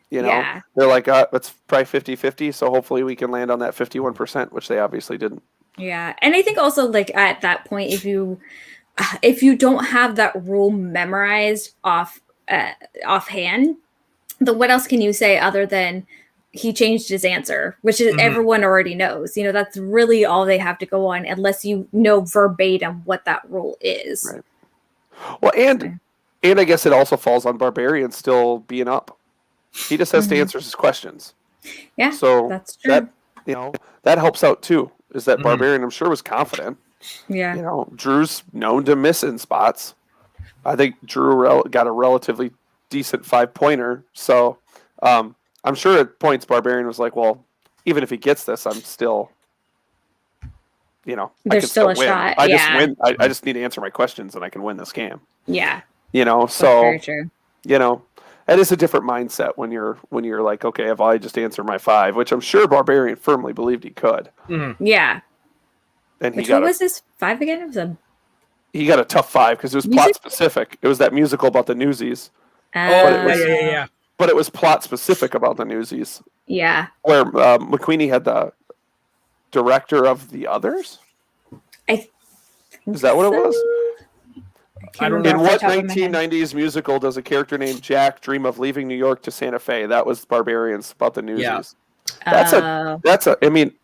You know, Yeah. they're like, it's probably 50-50, so hopefully we can land on that 51%, which they obviously didn't. Yeah. And I think also like at that point, if you don't have that rule memorized offhand, then what else can you say other than he changed his answer, which is everyone already knows. You know, that's really all they have to go on unless you know verbatim what that rule is. Right. Well, and I guess it also falls on Barbarian still being up. He just has to answer his questions. Yeah, so that's true. That helps out too. Is that Barbarian? I'm sure was confident. Yeah. You know, Drew's known to miss in spots. I think Drew got a relatively decent 5-pointer. So I'm sure at points Barbarian was like, well, even if he gets this, I'm still, I can still a win. shot. I just win. I just need to answer my questions and I can win this game. Yeah. So very true. That is a different mindset when you're like, okay, if I just answer my 5, which I'm sure Barbarian firmly believed he could. Yeah. And what was his 5 again? It was he got a tough 5 because it was plot specific. It was that musical about the Newsies. Yeah. But it was plot specific about the Newsies. Yeah. Where McQueenie had the director of the others? Is that what it was? I don't In know. what 1990s musical does a character named Jack dream of leaving New York to Santa Fe? That was Barbarians about the Newsies. Yeah.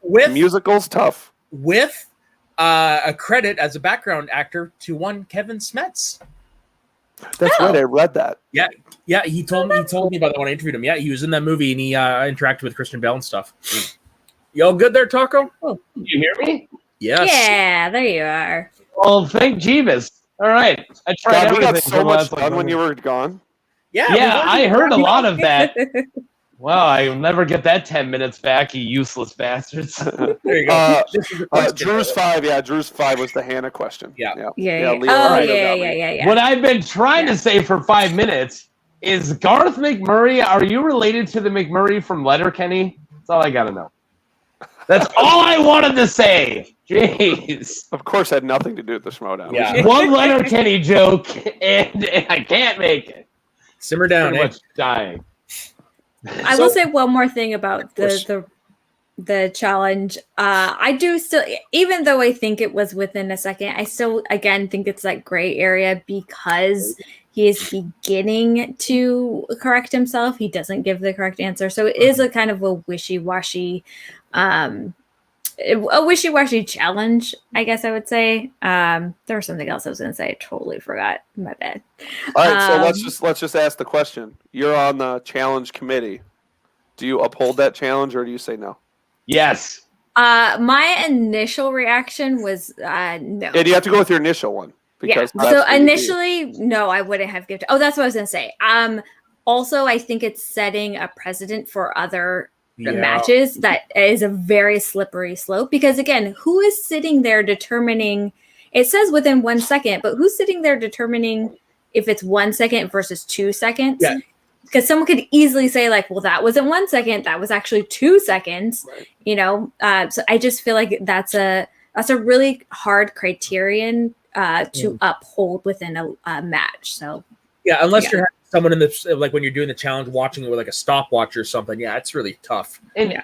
With musicals tough. With a credit as a background actor to one Kevin Smets. That's right. I read that. Yeah. He told me about that when I interviewed him. Yeah, he was in that movie and he interacted with Christian Bale and stuff. You all good there, Taco? Oh, you hear me? Yes. Yeah, there you are. Well, thank Jeeves. All right. I tried God, we got everything so for much the last, done when you were gone. Yeah, I heard a lot of that. Wow, I'll never get that 10 minutes back, you useless bastards. There you go. Drew's 5. Yeah, Drew's 5 was the Hannah question. Yeah. Leo Yeah. What I've been trying to say for 5 minutes is Garth McMurray, are you related to the McMurray from Letterkenny? That's all I got to know. That's all I wanted to say. Jeez. Of course, had nothing to do with the Schmoedown. Yeah. One Letterkenny joke, and I can't make it. Simmer down, Pretty much dying. I will say one more thing about the challenge. I do still, even though I think it was within a second, I still again think it's that gray area because he is beginning to correct himself. He doesn't give the correct answer, so it is a kind of a wishy-washy challenge, I guess I would say. There was something else I was going to say. I totally forgot. My bad. All right, so let's just ask the question. You're on the challenge committee. Do you uphold that challenge or do you say no? Yes. My initial reaction was no. Yeah, you have to go with your initial one. Because So initially, no, I wouldn't have given. Oh, that's what I was going to say. Also, I think it's setting a precedent for other matches that is a very slippery slope because again, who is sitting there determining? It says within 1 second, but who's sitting there determining if it's 1 second versus 2 seconds? Yeah. Because someone could easily say like, well, that wasn't 1 second, that was actually 2 seconds. Right. So I just feel like that's a really hard criterion to uphold within a match. So yeah, unless you're someone in the like when you're doing the challenge, watching it with like a stopwatch or something. Yeah, it's really tough. And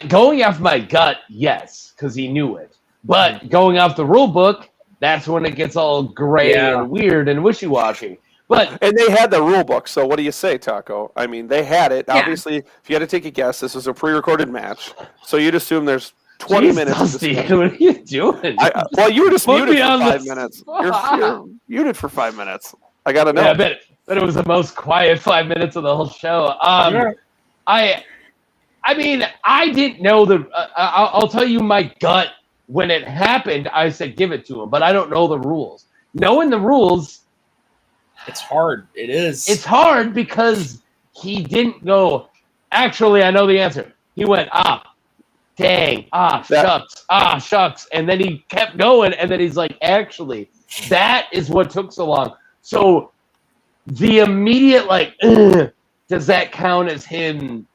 going off my gut, yes, because he knew it. But going off the rule book, that's when it gets all gray and weird and wishy-washy. And they had the rule book, so what do you say, Taco? I mean, they had it. Yeah. Obviously, if you had to take a guess, this was a pre-recorded match, so you'd assume there's 20 minutes. Dusty, what are you doing? Well, you were just muted for 5 minutes. You're muted for 5 minutes. I gotta know. Yeah, I bet it was the most quiet 5 minutes of the whole show. I mean, I didn't know the. I'll tell you my gut when it happened. I said give it to him, but I don't know the rules. Knowing the rules. It's hard. It is. It's hard because he didn't go, actually, I know the answer. He went, dang, shucks. And then he kept going, and then he's like, actually, that is what took so long. So the immediate, does that count as him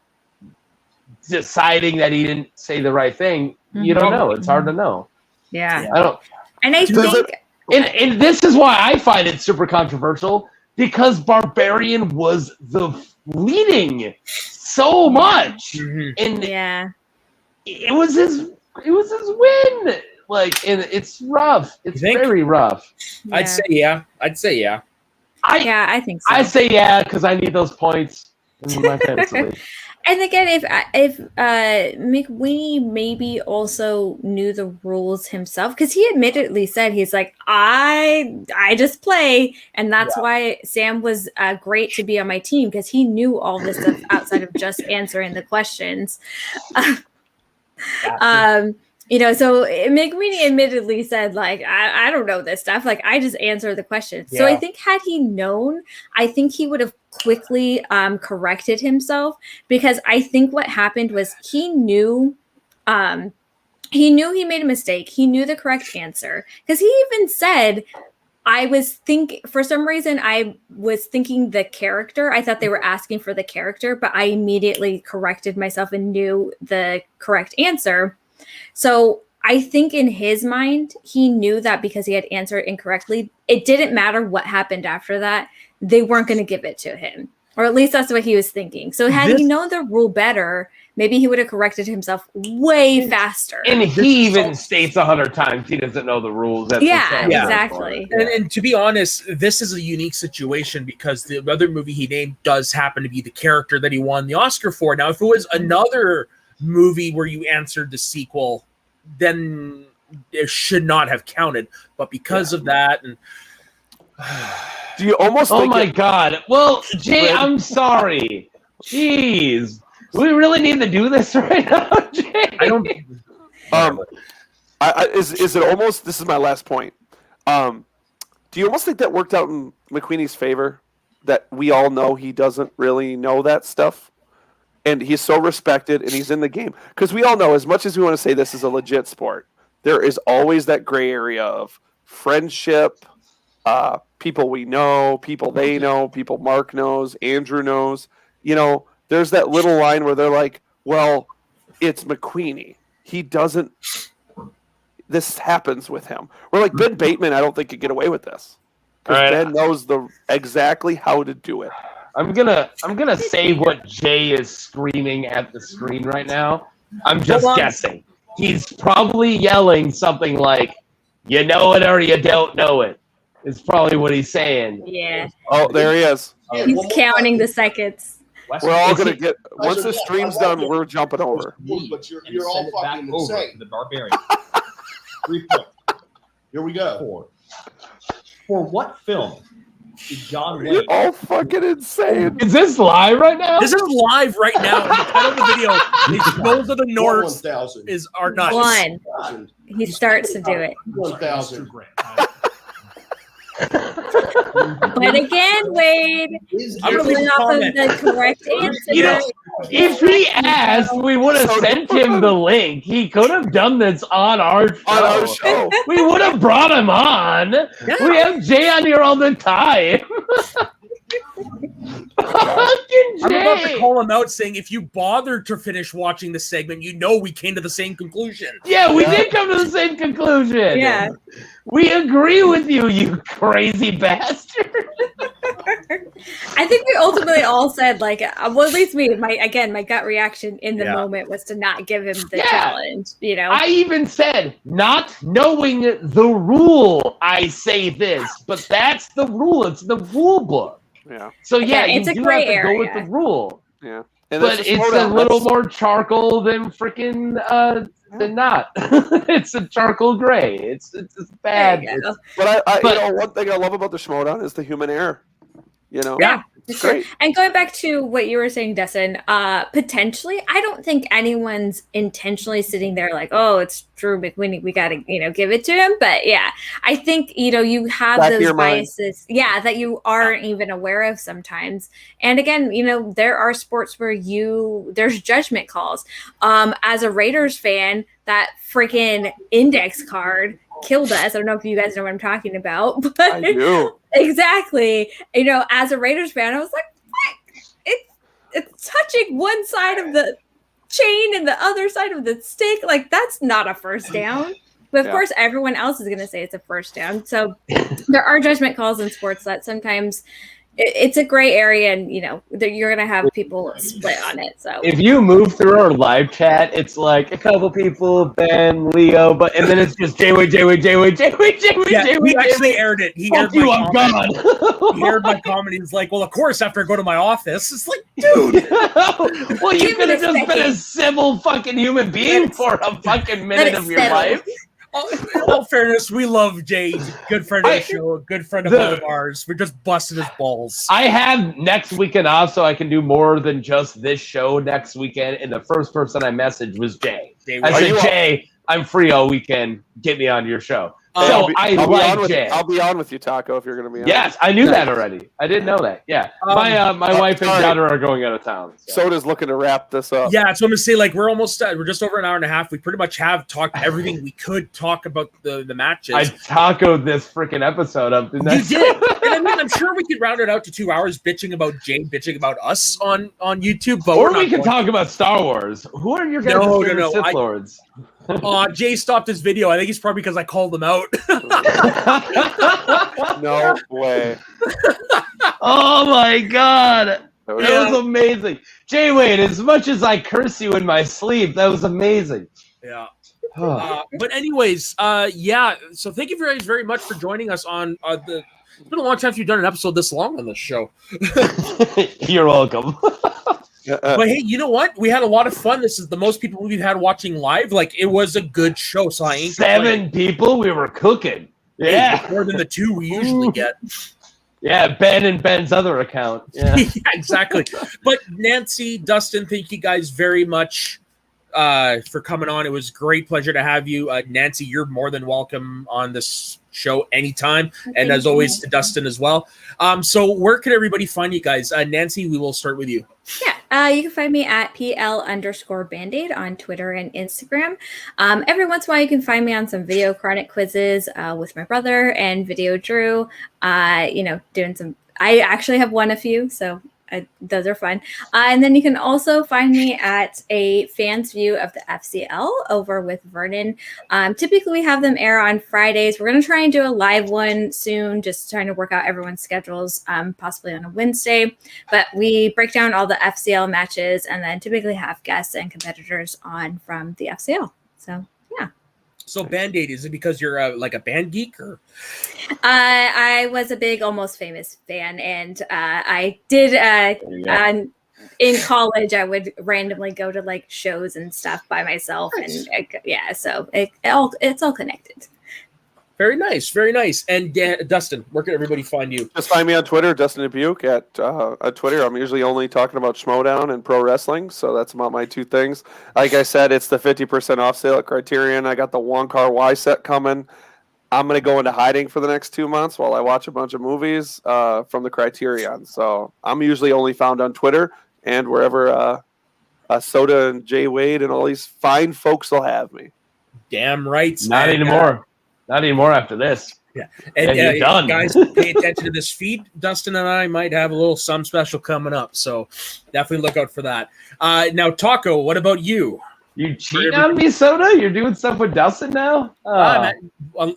deciding that he didn't say the right thing? You don't know. It's hard to know. Yeah. I don't. And I think... And this is why I find it super controversial, because Barbarian was the leading so much, and Yeah. it was his win. Like, and it's rough. It's very rough. I'd say yeah. Yeah, I think so. I say yeah because I need those points in my fantasy league. And again, if McWeeny maybe also knew the rules himself, because he admittedly said he's like, I just play, and that's why Sam was great to be on my team, because he knew all this stuff outside of just answering the questions. So McWeeny admittedly said, like, I don't know this stuff. Like, I just answer the questions. So I think had he known, I think he would have quickly corrected himself, because I think what happened was he knew he made a mistake. He knew the correct answer, because he even said, for some reason, I was thinking the character. I thought they were asking for the character, but I immediately corrected myself and knew the correct answer. So I think in his mind, he knew that because he had answered incorrectly, it didn't matter what happened after that. They weren't going to give it to him, or at least that's what he was thinking. So had he known the rule better, maybe he would have corrected himself way faster. And he even states 100 times he doesn't know the rules. Exactly. And to be honest, this is a unique situation because the other movie he named does happen to be the character that he won the Oscar for. Now, if it was another movie where you answered the sequel, then it should not have counted. But because of that, and do you almost? Oh my God! Well, Jay, I'm sorry. Jeez, do we really need to do this right now, Jay? I don't. Is it almost? This is my last point. Do you almost think that worked out in McQueenie's favor? That we all know he doesn't really know that stuff, and he's so respected, and he's in the game. Because we all know, as much as we want to say this is a legit sport, there is always that gray area of friendship, people we know, people they know, people Mark knows, Andrew knows. You know, there's that little line where they're like, well, it's McQueenie. He doesn't. This happens with him. We're like, Ben Bateman, I don't think could get away with this. Because Ben knows exactly how to do it. I'm gonna say what Jay is screaming at the screen right now. I'm just guessing. He's probably yelling something like, "You know it or you don't know it." Is probably what he's saying. Yeah. Oh, there he is. He's counting the seconds. We're all gonna get once the stream's done. We're jumping over. But you're all fucking insane. The Barbarian. 3 points. Here we go. For what film did John You're Wayne? all fucking insane. Is this live right now? This is live right now. The title of the video is "Those Are the North" 1,000. are nuts. 1. He starts to do it. 1,000. But again, Wade, I'm gonna going leave a off of comment. the correct answer. You know, if he asked, we would have sent him the link. He could have done this on our show. On our show. We would have brought him on. We have Jay on here all the time. Fucking I'm about to Jay. call him out saying, if you bothered to finish watching the segment, you know we came to the same conclusion. Yeah, we did come to the same conclusion. Yeah. We agree with you, you crazy bastard. I think we ultimately all said, like, well, at least me, my gut reaction in the Yeah. moment was to not give him the challenge, you know? I even said, not knowing the rule, I say this, but that's the rule. It's the rule book. Yeah. So yeah, It's you a do gray have to go with area. the rule. Yeah. And But that's it's a Schmoedown. little That's- more charcoal than freaking than not. It's a charcoal gray. It's bad. There you go. But But- you know, one thing I love about the Schmoedown is the human error. You know, Yeah. it's great. And going back to what you were saying, Destin, potentially, I don't think anyone's intentionally sitting there like, oh, it's Drew McWinney, we got to, give it to him. But yeah, I think, you have Back of those your mind. biases, that you aren't even aware of sometimes. And again, there are sports where there's judgment calls. As a Raiders fan, that freaking index card killed us. I don't know if you guys know what I'm talking about, but I do. exactly. As a Raiders fan, I was like, what? It's touching one side of the chain and the other side of the stick. Like, that's not a first down. But of Yeah. course, everyone else is going to say it's a first down. So there are judgment calls in sports that sometimes it's a gray area, and you're going to have people split on it. So If you move through our live chat, it's like a couple people, Ben, Leo, and then it's just J-Way. Yeah, he actually aired it. He Fuck aired you, my I'm comment. gone. He aired my comment. He's like, well, of course, after I go to my office. It's like, dude. Well, you Give could it have a just been a second. civil fucking human being for a fucking minute it of your settle. life. In all fairness, we love Jay. He's a good friend of the show, a good friend of both of ours. We're just busting his balls. I have next weekend off, so I can do more than just this show next weekend. And the first person I messaged was Jay. I said, Jay, I'm free all weekend. Get me on your show. So I'll like Jay. I'll be on with you, Taco, if you're going to be on. Yes, I knew that already. I didn't know that. Yeah, my wife and daughter are going out of town. So. Soda's looking to wrap this up. Yeah, so I'm gonna say we're almost we're just over an hour and a half. We pretty much have talked everything we could talk about the matches. I tacoed this freaking episode up. Didn't I? You did, and I mean, I'm sure we could round it out to 2 hours bitching about Jay, bitching about us on YouTube. But or we can talk about Star Wars. Who are your guys' favorite Sith Lords? Jay stopped his video. I think it's probably because I called him out. No way. Oh my god. That That was amazing. Jay Wayne, as much as I curse you in my sleep, that was amazing. Yeah. But anyways, yeah. So thank you guys very much for joining us on the. It's been a long time since you've done an episode this long on this show. You're welcome. But hey, you know what? We had a lot of fun. This is the most people we've had watching live. It was a good show. So I ain't 7 people. We were cooking. Yeah, more than the 2 we usually get. Yeah, Ben and Ben's other account. Yeah, Yeah, exactly. But Nancy, Dustin, thank you guys very much for coming on. It was a great pleasure to have you. Nancy, you're more than welcome on this show anytime. And as always, to Dustin as well. So where can everybody find you guys? Nancy, we will start with you. Yeah, you can find me at PL_Bandaid on Twitter and Instagram. Every once in a while, you can find me on some Video Chronic quizzes with my brother and Video Drew. Doing some. I actually have won a few, so those are fun. And then you can also find me at a fan's view of the FCL over with Vernon. Typically, we have them air on Fridays. We're going to try and do a live one soon, just trying to work out everyone's schedules, possibly on a Wednesday. But we break down all the FCL matches and then typically have guests and competitors on from the FCL. So, yeah. So Band-Aid, is it because you're a band geek or? I was a big Almost Famous fan, and I did in college. I would randomly go to shows and stuff by myself, nice. And so it's all connected. Very nice, very nice. And Dustin, where can everybody find you? Just find me on Twitter, Dustin Dubuque at Twitter. I'm usually only talking about Schmoedown and pro wrestling, so that's about my 2 things. Like I said, it's the 50% off sale at Criterion. I got the One-Car Y set coming. I'm going to go into hiding for the next 2 months while I watch a bunch of movies from the Criterion. So I'm usually only found on Twitter and wherever Soda and Jay Wade and all these fine folks will have me. Damn right. Not anymore. Not anymore after this. Yeah. And you're done. Guys, pay attention to this feed. Dustin and I might have a little some special coming up. So definitely look out for that. Now, Taco, what about you? You cheating on me, Soda? You're doing stuff with Dustin now?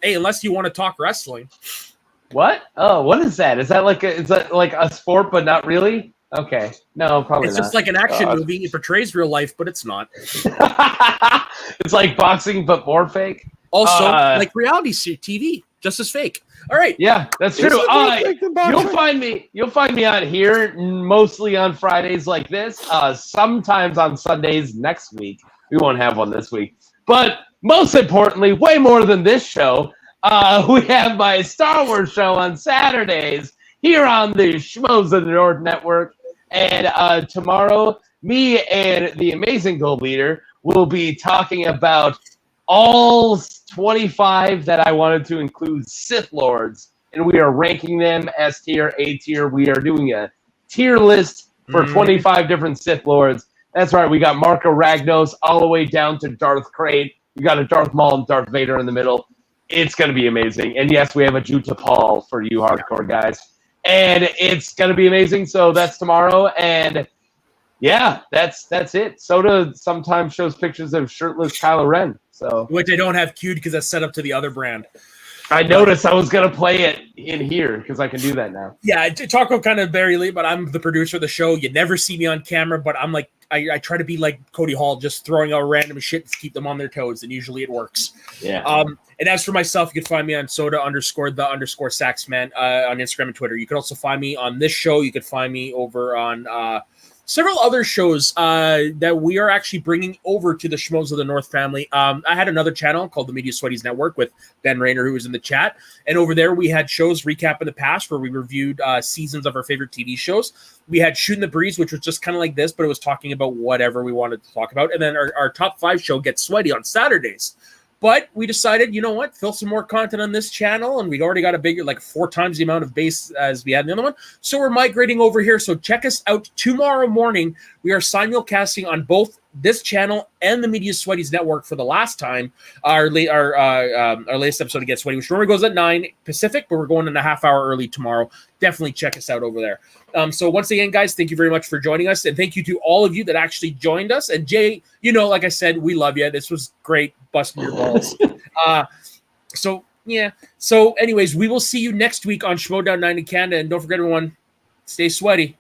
Hey, unless you want to talk wrestling. What? Oh, what is that? Is that like a sport, but not really? Okay. No, probably it's not. It's just like an action movie. It portrays real life, but it's not. It's like boxing, but more fake. Also, like reality TV, just as fake. All right. Yeah, that's true. You'll find me on here mostly on Fridays like this. Sometimes on Sundays next week. We won't have one this week. But most importantly, way more than this show, we have my Star Wars show on Saturdays here on the Schmoes of the North Network. And tomorrow, me and the amazing Gold Leader will be talking about all 25 that I wanted to include Sith Lords, and we are ranking them S tier, A tier. We are doing a tier list for 25 different Sith Lords. That's right. We got Marco Ragnos all the way down to Darth Krayt. We got a Darth Maul and Darth Vader in the middle. It's going to be amazing. And yes, we have a Juta Paul for you hardcore guys. And it's going to be amazing. So that's tomorrow. And yeah, that's it. Soda sometimes shows pictures of shirtless Kylo Ren. So which I don't have queued because that's set up to the other brand. I noticed I was gonna play it in here because I can do that now. Yeah, Taco kind of barely, but I'm the producer of the show. You never see me on camera, but I'm like, I try to be like Cody Hall, just throwing out random shit to keep them on their toes, and usually it works. Yeah. And as for myself, you can find me on soda_the_saxman on Instagram and Twitter. You can also find me on this show. You can find me over on several other shows that we are actually bringing over to the Schmoes of the North family. I had another channel called the Media Sweaties Network with Ben Rayner, who was in the chat. And over there, we had shows recap in the past where we reviewed seasons of our favorite TV shows. We had Shooting the Breeze, which was just kind of like this, but it was talking about whatever we wanted to talk about. And then our top 5 show, Get Sweaty, on Saturdays. But we decided, you know what, fill some more content on this channel, and we already got a bigger, like 4 times the amount of base as we had in the other one. So we're migrating over here. So check us out tomorrow morning. We are simulcasting on both this channel and the Media Sweaties Network for the last time. Our latest episode of Get Sweaty, which normally goes at 9 Pacific, but we're going in a half hour early tomorrow. Definitely check us out over there. So once again, guys, thank you very much for joining us. And thank you to all of you that actually joined us. And Jay, you know, like I said, we love you. This was great busting your balls. So, yeah. So anyways, we will see you next week on Schmoedown 9 in Canada. And don't forget, everyone, stay sweaty.